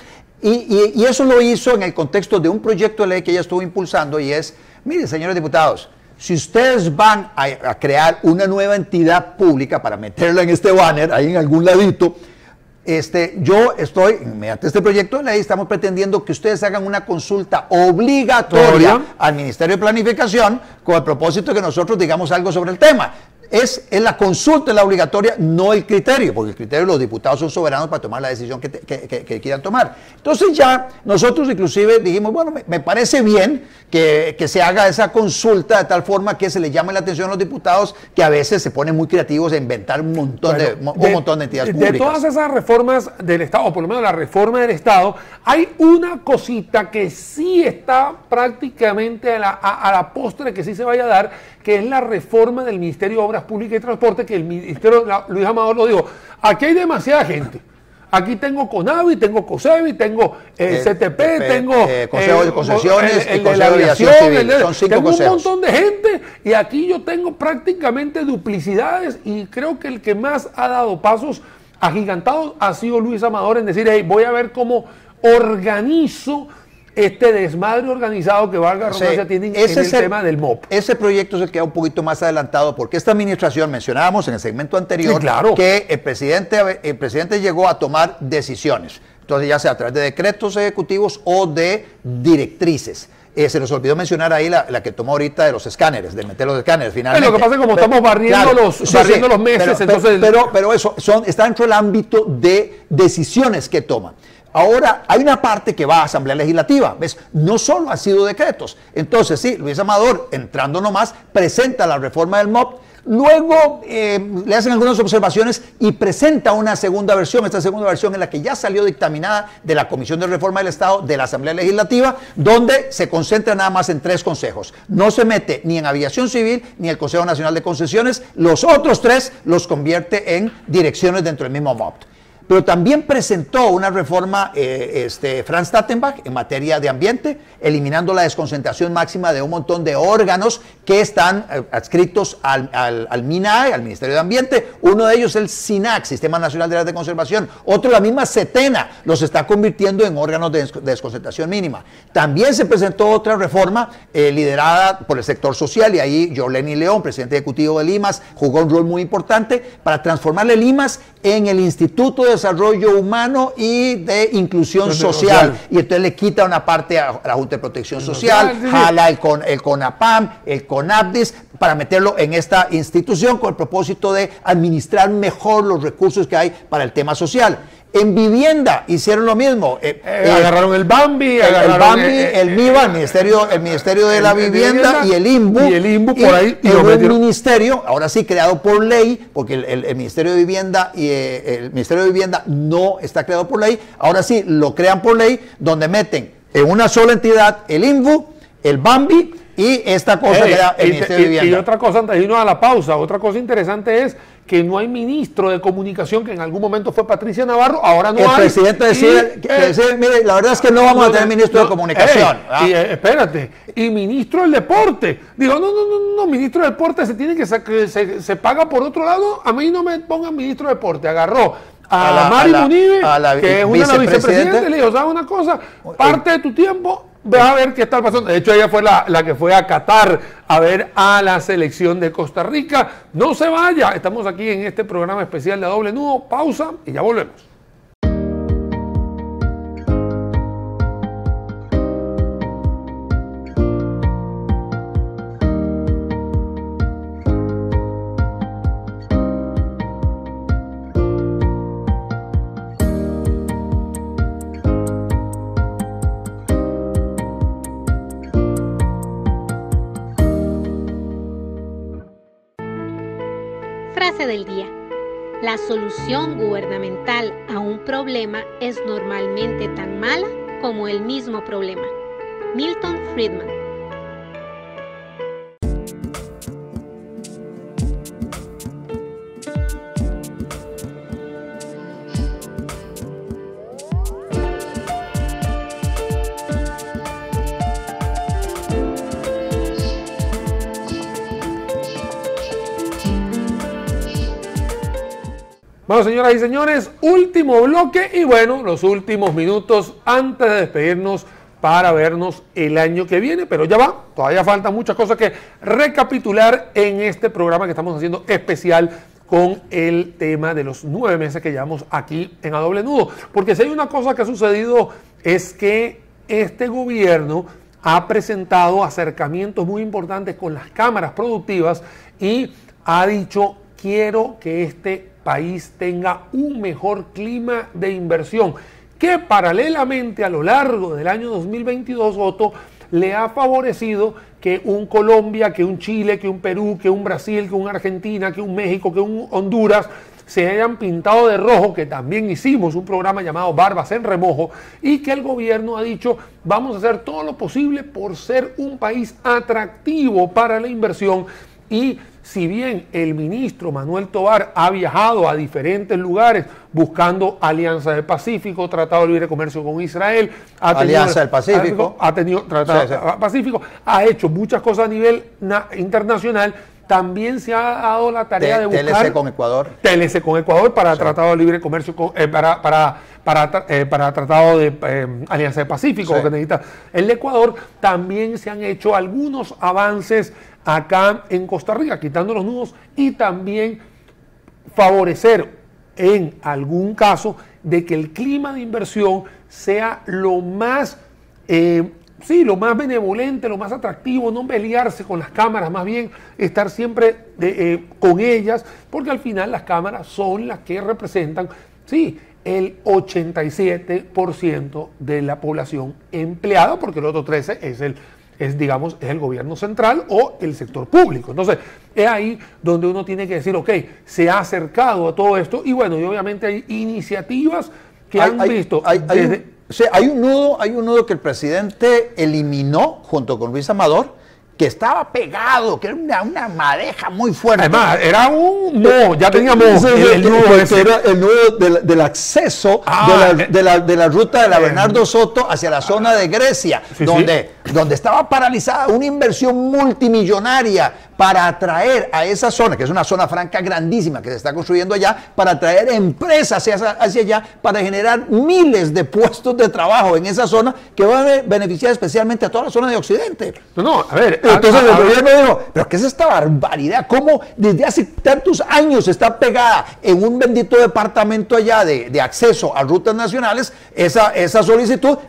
Y eso lo hizo en el contexto de un proyecto de ley que ella estuvo impulsando, y es, miren, señores diputados, si ustedes van a crear una nueva entidad pública para meterla en este banner, ahí en algún ladito, yo estoy, mediante este proyecto de ley, estamos pretendiendo que ustedes hagan una consulta obligatoria al Ministerio de Planificación con el propósito de que nosotros digamos algo sobre el tema. Es la consulta la obligatoria, no el criterio, porque el criterio los diputados son soberanos para tomar la decisión que quieran tomar. Entonces ya nosotros inclusive dijimos, bueno, me parece bien que se haga esa consulta de tal forma que se le llame la atención a los diputados, que a veces se ponen muy creativos a inventar un montón de entidades públicas. De todas esas reformas del Estado, o por lo menos la reforma del Estado, hay una cosita que sí está prácticamente a la postre, que sí se vaya a dar, que es la reforma del Ministerio de Obras Públicas y Transporte, que el Ministerio Luis Amador lo dijo. Aquí hay demasiada gente. Aquí tengo CONAVI, tengo COSEBI, tengo CTP, tengo Consejo de Concesiones y Consejo de Aviación Civil. Son 5 tengo consejos. Un montón de gente, y aquí yo tengo prácticamente duplicidades, y creo que el que más ha dado pasos agigantados ha sido Luis Amador en decir, hey, voy a ver cómo organizo este desmadre organizado que valga redundancia tienen en el tema del MOP. Ese proyecto se queda un poquito más adelantado, porque esta administración, mencionábamos en el segmento anterior, que el presidente llegó a tomar decisiones, entonces ya sea a través de decretos ejecutivos o de directrices. Se nos olvidó mencionar ahí la que tomó ahorita de los escáneres, de meter los escáneres finalmente. Lo que pasa es que como estamos barriendo los meses, pero eso está dentro del ámbito de decisiones que toma. Ahora, hay una parte que va a Asamblea Legislativa, ¿ves? No solo ha sido decretos. Entonces, sí, Luis Amador, entrando nomás, presenta la reforma del MOP, luego le hacen algunas observaciones y presenta una segunda versión. Esta segunda versión es la que ya salió dictaminada de la Comisión de Reforma del Estado de la Asamblea Legislativa, donde se concentra nada más en 3 consejos. No se mete ni en Aviación Civil ni el Consejo Nacional de Concesiones. Los otros 3 los convierte en direcciones dentro del mismo MOP. Pero también presentó una reforma Franz Tattenbach en materia de ambiente, eliminando la desconcentración máxima de un montón de órganos que están adscritos al MINAE, al Ministerio de Ambiente. Uno de ellos es el SINAC, Sistema Nacional de Áreas de Conservación. Otro, la misma SETENA, los está convirtiendo en órganos de desconcentración mínima. También se presentó otra reforma liderada por el sector social, y ahí Yorleni León, presidente ejecutivo de Limas, jugó un rol muy importante para transformarle Limas en el Instituto de Desarrollo Humano y de Inclusión Social. Y entonces le quita una parte a la Junta de Protección Social, jala el CONAPAM, el CONAPDIS, para meterlo en esta institución con el propósito de administrar mejor los recursos que hay para el tema social. En vivienda hicieron lo mismo. Agarraron el BAMBI, el MIVA, el Ministerio de la Vivienda y el INBU. Y el INBU por ahí. Y un ministerio, ahora sí creado por ley, porque el Ministerio de Vivienda y el Ministerio de Vivienda no está creado por ley. Ahora sí lo crean por ley, donde meten en una sola entidad el INBU, el BAMBI y esta cosa que era el Ministerio de Vivienda. Y otra cosa, antes de irnos a la pausa, otra cosa interesante es que no hay ministro de comunicación, que en algún momento fue Patricia Navarro, ahora no hay. El presidente decía, mire, la verdad es que no vamos a tener ministro de comunicación. Espérate, y ministro del deporte. Digo, no, ministro del deporte se tiene se paga por otro lado, a mí no me pongan ministro de deporte. Agarró a Mari Munive, que es una de las vicepresidentes, le dijo, ¿sabes una cosa? Parte de tu tiempo, ve a ver qué está pasando. De hecho, ella fue la que fue a Qatar a ver a la selección de Costa Rica. No se vaya, estamos aquí en este programa especial de A Doble Nudo. Pausa y ya volvemos. Frase del día. La solución gubernamental a un problema es normalmente tan mala como el mismo problema. Milton Friedman. Bueno, señoras y señores, último bloque y bueno, los últimos minutos antes de despedirnos para vernos el año que viene, pero ya va, todavía faltan muchas cosas que recapitular en este programa que estamos haciendo especial con el tema de los 9 meses que llevamos aquí en A Doble Nudo, porque si hay una cosa que ha sucedido es que este gobierno ha presentado acercamientos muy importantes con las cámaras productivas y ha dicho, quiero que este país tenga un mejor clima de inversión, que paralelamente a lo largo del año 2022, Otto, le ha favorecido que un Colombia, que un Chile, que un Perú, que un Brasil, que un Argentina, que un México, que un Honduras se hayan pintado de rojo, que también hicimos un programa llamado Barbas en Remojo, y que el gobierno ha dicho, vamos a hacer todo lo posible por ser un país atractivo para la inversión. Y si bien el ministro Manuel Tovar ha viajado a diferentes lugares buscando Alianza del Pacífico, Tratado de Libre Comercio con Israel, Alianza del Pacífico, ha tenido Tratado Pacífico, ha hecho muchas cosas a nivel internacional, también se ha dado la tarea de buscar TLC con Ecuador. TLC con Ecuador para Tratado de Libre Comercio, para Tratado de Alianza del Pacífico, que necesita el Ecuador. También se han hecho algunos avances acá en Costa Rica, quitando los nudos, y también favorecer en algún caso de que el clima de inversión sea lo más benevolente, lo más atractivo, no pelearse con las cámaras, más bien estar siempre con ellas, porque al final las cámaras son las que representan, el 87% de la población empleada, porque el otro 13% es el gobierno central o el sector público. Entonces, es ahí donde uno tiene que decir, ok, se ha acercado a todo esto, y bueno, y obviamente hay iniciativas que han visto hay un nudo que el presidente eliminó junto con Luis Amador, que estaba pegado, que era una madeja muy fuerte. Además, era ya teníamos el nudo ese. Era el nudo del acceso de la ruta de la Bernardo Soto hacia la zona de Grecia, donde estaba paralizada una inversión multimillonaria para atraer a esa zona, que es una zona franca grandísima que se está construyendo allá, para atraer empresas hacia allá, para generar miles de puestos de trabajo en esa zona que van a beneficiar especialmente a toda la zona de Occidente. A ver. Entonces el gobierno dijo, pero ¿qué es esta barbaridad? ¿Cómo desde hace tantos años está pegada en un bendito departamento allá de acceso a rutas nacionales esa solicitud?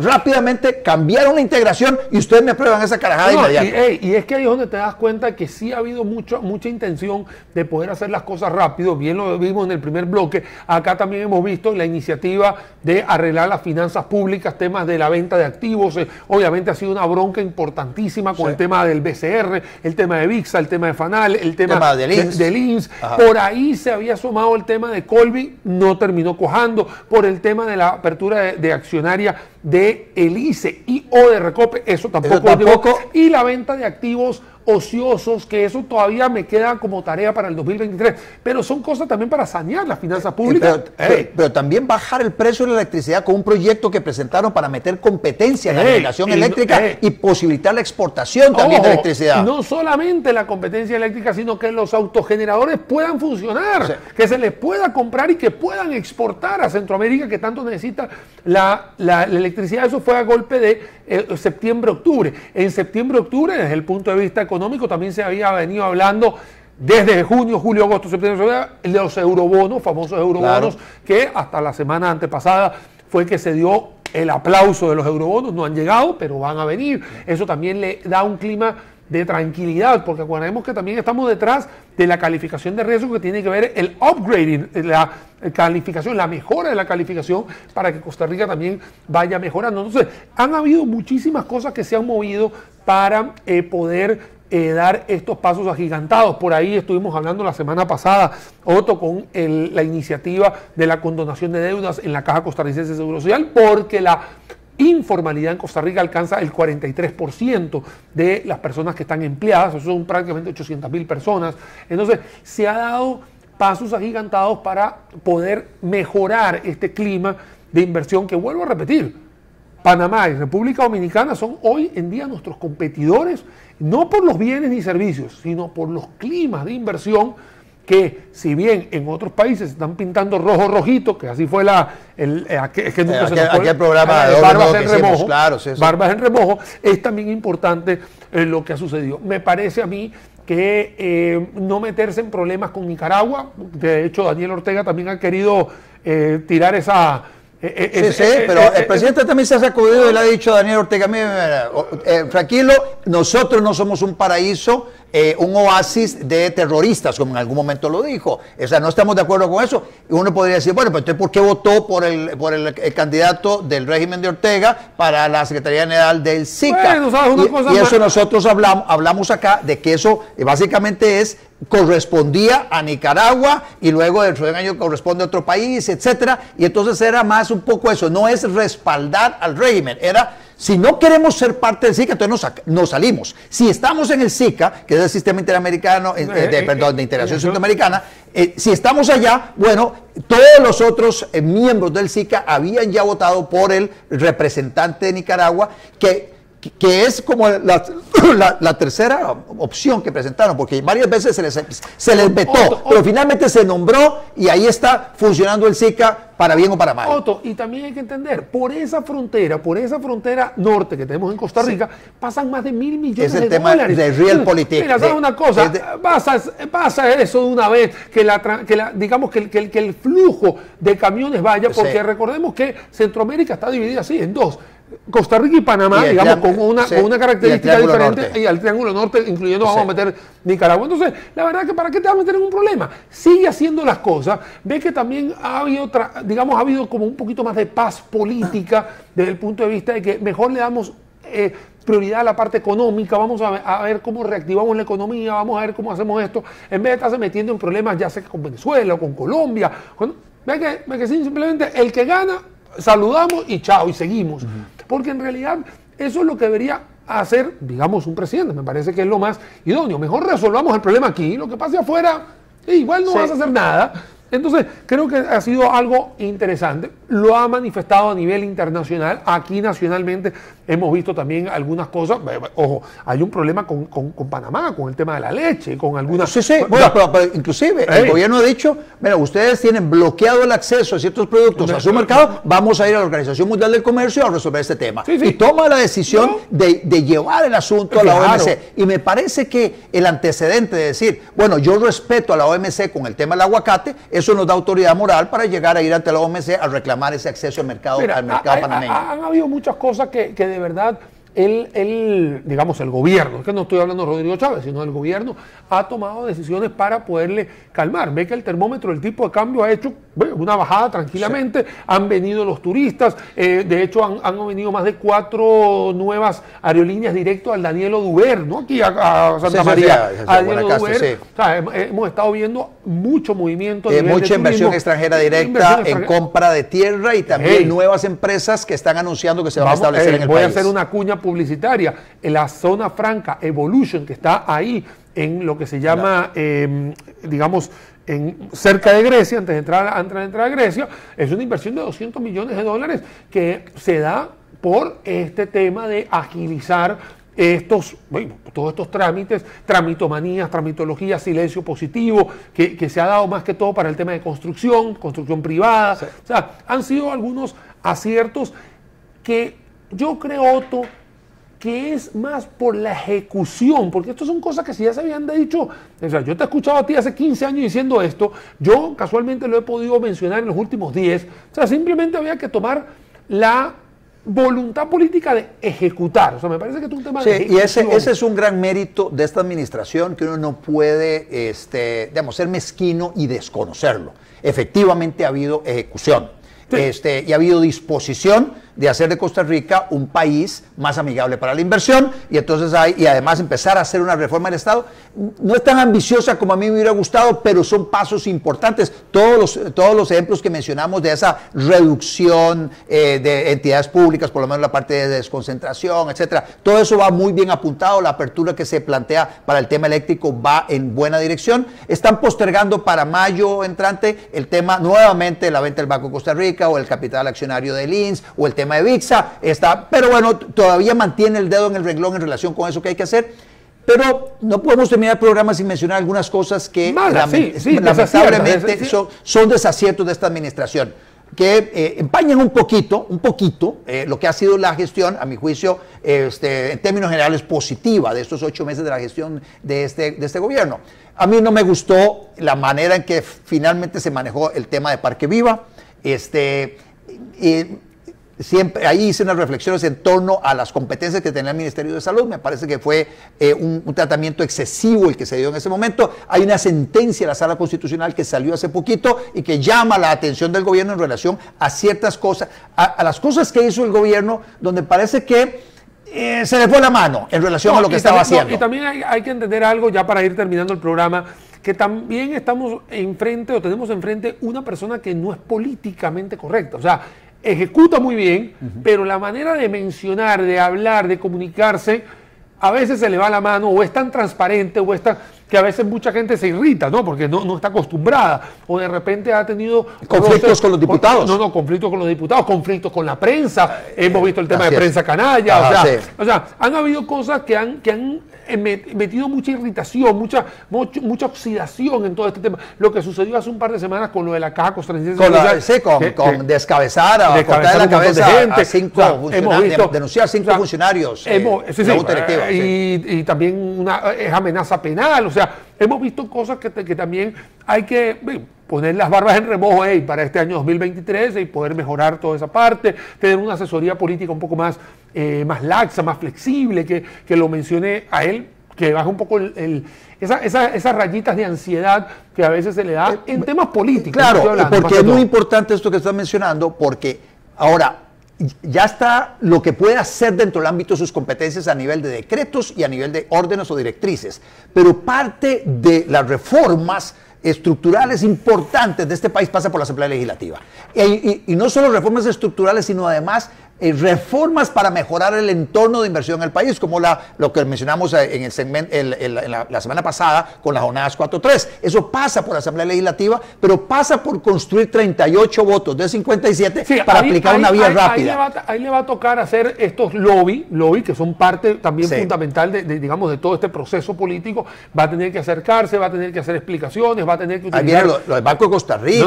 Rápidamente cambiaron la integración y ustedes me aprueban esa carajada inmediata. Y es que ahí es donde te das cuenta que sí ha habido mucha intención de poder hacer las cosas rápido. Bien lo vimos en el primer bloque. Acá también hemos visto la iniciativa de arreglar las finanzas públicas, temas de la venta de activos. Obviamente ha sido una bronca importantísima con el tema del BCR, el tema de VIXA, el tema de FANAL, el tema del INS. Por ahí se había sumado el tema de Colby, no terminó cojando. Por el tema de la apertura de accionaria de el ICE y o de Recope, eso tampoco llegó. Y la venta de activos ociosos, que eso todavía me queda como tarea para el 2023, pero son cosas también para sanear las finanzas públicas. Pero también bajar el precio de la electricidad con un proyecto que presentaron para meter competencia en la generación eléctrica y posibilitar la exportación también de electricidad. No solamente la competencia eléctrica, sino que los autogeneradores puedan funcionar, que se les pueda comprar y que puedan exportar a Centroamérica, que tanto necesita la electricidad. Eso fue a golpe de septiembre-octubre. En septiembre-octubre, desde el punto de vista económico, también se había venido hablando desde junio, julio, agosto, septiembre, de los eurobonos, famosos eurobonos, que hasta la semana antepasada fue que se dio el aplauso de los eurobonos. No han llegado, pero van a venir. Eso también le da un clima de tranquilidad, porque acordemos que también estamos detrás de la calificación de riesgo, que tiene que ver el upgrading, la calificación, la mejora de la calificación, para que Costa Rica también vaya mejorando. Entonces, han habido muchísimas cosas que se han movido para poder dar estos pasos agigantados. Por ahí estuvimos hablando la semana pasada, Otto, con la iniciativa de la condonación de deudas en la Caja Costarricense de Seguro Social, porque la informalidad en Costa Rica alcanza el 43% de las personas que están empleadas, eso son prácticamente 800,000 personas. Entonces, se ha dado pasos agigantados para poder mejorar este clima de inversión que, vuelvo a repetir, Panamá y República Dominicana son hoy en día nuestros competidores, no por los bienes ni servicios, sino por los climas de inversión, que si bien en otros países están pintando rojo rojito, que así fue aquel programa de Barbas en Remojo, claro, Barbas en Remojo, es también importante lo que ha sucedido. Me parece a mí que no meterse en problemas con Nicaragua. De hecho, Daniel Ortega también ha querido tirar esa... pero el presidente también se ha sacudido y le ha dicho a Daniel Ortega: tranquilo, nosotros no somos un paraíso, un oasis de terroristas, como en algún momento lo dijo. O sea, no estamos de acuerdo con eso. Y uno podría decir, bueno, pero entonces, ¿por qué votó por el candidato del régimen de Ortega para la Secretaría General del SICA? Bueno, ¿sabes una cosa? Y eso nosotros hablamos acá de que eso básicamente correspondía a Nicaragua, y luego dentro de un año corresponde a otro país, etcétera. Y entonces era más un poco eso, no es respaldar al régimen, era: si no queremos ser parte del SICA, entonces nos salimos. Si estamos en el SICA, que es el Sistema Interamericano, de Integración Centroamericana, si estamos allá, bueno, todos los otros miembros del SICA habían ya votado por el representante de Nicaragua, que es como la tercera opción que presentaron, porque varias veces se les vetó, pero finalmente se nombró y ahí está funcionando el SICA para bien o para mal. Otto, y también hay que entender, por esa frontera norte que tenemos en Costa Rica, pasan más de $1.000 millones de dólares. Es el tema de realpolitik. Mira, ¿sabes una cosa? Pasa eso de una vez, digamos que el flujo de camiones vaya, porque recordemos que Centroamérica está dividida así en dos: Costa Rica y Panamá, digamos, con una característica diferente, y al Triángulo Norte, incluyendo, vamos a meter Nicaragua. Entonces, la verdad que ¿para qué te vas a meter en un problema? Sigue haciendo las cosas. Ve que también ha habido como un poquito más de paz política desde el punto de vista de que mejor le damos prioridad a la parte económica, vamos a ver cómo reactivamos la economía, vamos a ver cómo hacemos esto, en vez de estarse metiendo en problemas ya sea con Venezuela o con Colombia. Ve que simplemente el que gana, saludamos y chao, y seguimos. Porque en realidad eso es lo que debería hacer, digamos, un presidente. Me parece que es lo más idóneo. Mejor resolvamos el problema aquí, lo que pase afuera, igual no vas a hacer nada. Entonces, creo que ha sido algo interesante. Lo ha manifestado a nivel internacional. Aquí nacionalmente hemos visto también algunas cosas. Ojo, hay un problema con Panamá, con el tema de la leche, con algunas... Bueno, pero inclusive el gobierno ha dicho: mira, ustedes tienen bloqueado el acceso a ciertos productos a su mercado, vamos a ir a la Organización Mundial del Comercio a resolver este tema. Y toma la decisión de llevar el asunto a la OMC. Y me parece que el antecedente de decir, bueno, yo respeto a la OMC con el tema del aguacate, eso nos da autoridad moral para llegar a ir ante la OMC a reclamar ese acceso al mercado, panameño. Han habido muchas cosas que de verdad digamos, el gobierno, es que no estoy hablando de Rodrigo Chávez, sino el gobierno ha tomado decisiones para poderle calmar. Ve que el termómetro, el tipo de cambio ha hecho una bajada tranquilamente, han venido los turistas, de hecho han venido más de 4 nuevas aerolíneas directo al Daniel Oduber, ¿no? Aquí a Santa María, a Daniel Oduber. O sea, hemos estado viendo mucho movimiento. Mucha inversión extranjera directa en compra de tierra y también nuevas empresas que están anunciando que se van a establecer en el país. Voy a hacer una cuña publicitaria. En la zona franca Evolution, que está ahí en lo que se llama, digamos, cerca de Grecia, antes de entrar a Grecia, es una inversión de $200 millones que se da por este tema de agilizar todos estos trámites, tramitomanías, tramitología, silencio positivo, que se ha dado más que todo para el tema de construcción privada. Sí. O sea, han sido algunos aciertos que yo creo, Otto, que es más por la ejecución, porque esto son cosas que si ya se habían dicho, o sea, yo te he escuchado a ti hace 15 años diciendo esto, yo casualmente lo he podido mencionar en los últimos 10, o sea, simplemente había que tomar la voluntad política de ejecutar, o sea, me parece que es un tema de ejecución. Y ese es un gran mérito de esta administración, que uno no puede, digamos, ser mezquino y desconocerlo. Efectivamente ha habido ejecución. Sí. Y ha habido disposición de hacer de Costa Rica un país más amigable para la inversión, y entonces y además empezar a hacer una reforma del Estado. No es tan ambiciosa como a mí me hubiera gustado, pero son pasos importantes. Todos los ejemplos que mencionamos de esa reducción de entidades públicas, por lo menos la parte de desconcentración, etcétera, todo eso va muy bien apuntado. La apertura que se plantea para el tema eléctrico va en buena dirección. Están postergando para mayo entrante el tema nuevamente de la venta del Banco de Costa Rica, o el capital accionario del INS, o el tema de VIXA, pero bueno, todavía mantiene el dedo en el renglón en relación con eso que hay que hacer. Pero no podemos terminar el programa sin mencionar algunas cosas que lamentablemente son desaciertos de esta administración, que empañan un poquito lo que ha sido la gestión, a mi juicio, en términos generales positiva, de estos 8 meses de la gestión de este gobierno. A mí no me gustó la manera en que finalmente se manejó el tema de Parque Viva. Siempre ahí hice unas reflexiones en torno a las competencias que tenía el Ministerio de Salud. Me parece que fue un tratamiento excesivo el que se dio en ese momento. Hay una sentencia de la Sala Constitucional que salió hace poquito y que llama la atención del gobierno en relación a ciertas cosas, a las cosas que hizo el gobierno, donde parece que se le fue la mano en relación a lo que estaba haciendo. Y también hay que entender algo, ya para ir terminando el programa, que también estamos enfrente, o tenemos enfrente, una persona que no es políticamente correcta. O sea, ejecuta muy bien, pero la manera de mencionar, de hablar, de comunicarse, a veces se le va la mano, o es tan transparente, o es tan, que a veces mucha gente se irrita, ¿no? Porque no está acostumbrada, o de repente ha tenido conflictos con los diputados. Conflictos con los diputados, conflictos con la prensa. Hemos visto el tema de prensa canalla. O sea, han habido cosas que han metido mucha irritación, mucha oxidación en todo este tema. Lo que sucedió hace un par de semanas con lo de la Caja Costarricense. Con descabezar a cortar la cabeza de gente. A 5 funcionarios, denunciar 5 funcionarios. Y también es amenaza penal. O sea, hemos visto cosas que también hay que poner las barbas en remojo para este año 2023 y poder mejorar toda esa parte, tener una asesoría política un poco más laxa, más flexible, que lo mencione a él, que baje un poco esas rayitas de ansiedad que a veces se le da en temas políticos. Claro, porque es muy importante esto que estás mencionando, porque ahora ya está lo que puede hacer dentro del ámbito de sus competencias a nivel de decretos y a nivel de órdenes o directrices, pero parte de las reformas estructurales importantes de este país pasa por la Asamblea Legislativa. Y no solo reformas estructurales, sino además reformas para mejorar el entorno de inversión en el país, como lo que mencionamos en el segmento, la semana pasada con las jornadas 4.3. Eso pasa por la Asamblea Legislativa, pero pasa por construir 38 votos de 57 para aplicar una vía rápida. Ahí le va a tocar hacer estos lobby que son parte también fundamental digamos, de todo este proceso político. Va a tener que acercarse, va a tener que hacer explicaciones, va a tener que utilizar... Ahí viene lo del Banco de Costa Rica,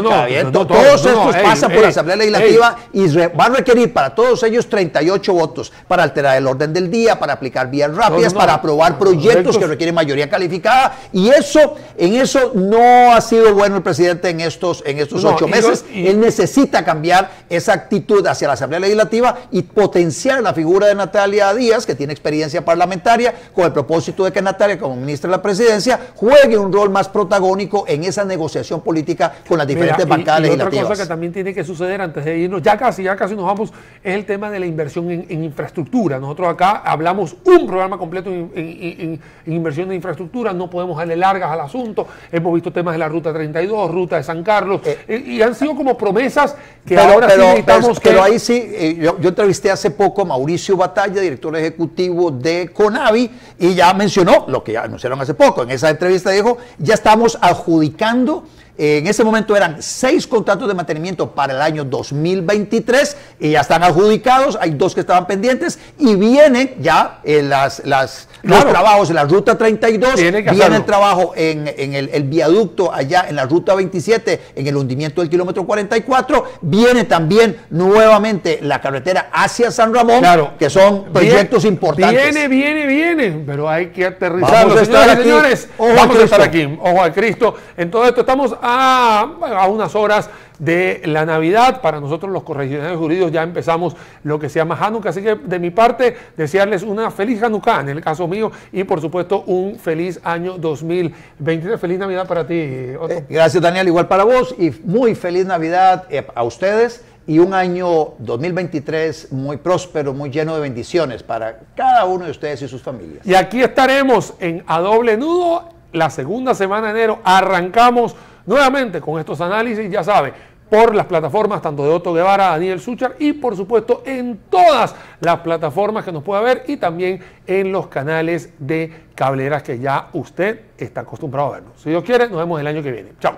todos estos pasan por la Asamblea Legislativa y va a requerir para todos todos ellos 38 votos para alterar el orden del día, para aplicar vías rápidas, para aprobar proyectos que requieren mayoría calificada, y en eso no ha sido bueno el presidente en estos 8 meses. Él necesita cambiar esa actitud hacia la Asamblea Legislativa y potenciar la figura de Natalia Díaz, que tiene experiencia parlamentaria, con el propósito de que Natalia, como ministra de la Presidencia, juegue un rol más protagónico en esa negociación política con las diferentes bancadas legislativas. Otra cosa que también tiene que suceder antes de irnos, ya casi nos vamos, es el tema de la inversión en infraestructura. Nosotros acá hablamos un programa completo en inversión de infraestructura, no podemos darle largas al asunto. Hemos visto temas de la Ruta 32, Ruta de San Carlos, y han sido como promesas que ahora sí necesitamos. Pero ahí sí, yo entrevisté hace poco a Mauricio Batalla, director ejecutivo de CONAVI, y ya mencionó lo que ya anunciaron hace poco. En esa entrevista dijo, ya estamos adjudicando. En ese momento eran 6 contratos de mantenimiento para el año 2023 y ya están adjudicados, hay 2 que estaban pendientes y vienen ya los trabajos en la Ruta 32, viene el trabajo en el viaducto allá en la Ruta 27, en el hundimiento del kilómetro 44, viene también nuevamente la carretera hacia San Ramón, que son proyectos importantes. Viene, pero hay que aterrizarlo, señores. Vamos a estar aquí, ojo al Cristo. En todo esto estamos a unas horas de la Navidad. Para nosotros los correligionarios jurídicos ya empezamos lo que se llama Hanukkah, así que de mi parte desearles una feliz Hanukkah en el caso mío y por supuesto un feliz año 2023, feliz Navidad para ti, Otto. Gracias, Daniel, igual para vos y muy feliz Navidad a ustedes y un año 2023 muy próspero, muy lleno de bendiciones para cada uno de ustedes y sus familias. Y aquí estaremos en A Doble Nudo la segunda semana de enero, arrancamos nuevamente con estos análisis, ya sabe, por las plataformas tanto de Otto Guevara, Daniel Suchar y por supuesto en todas las plataformas que nos pueda ver y también en los canales de cableras que ya usted está acostumbrado a vernos. Si Dios quiere, nos vemos el año que viene. Chao.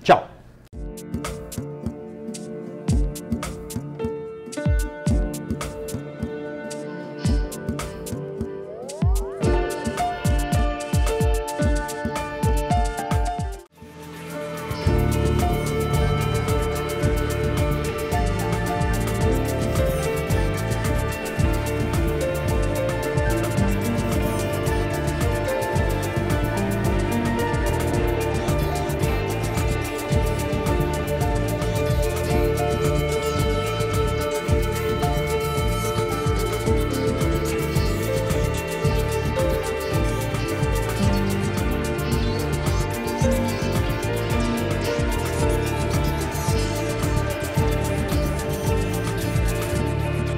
Chao.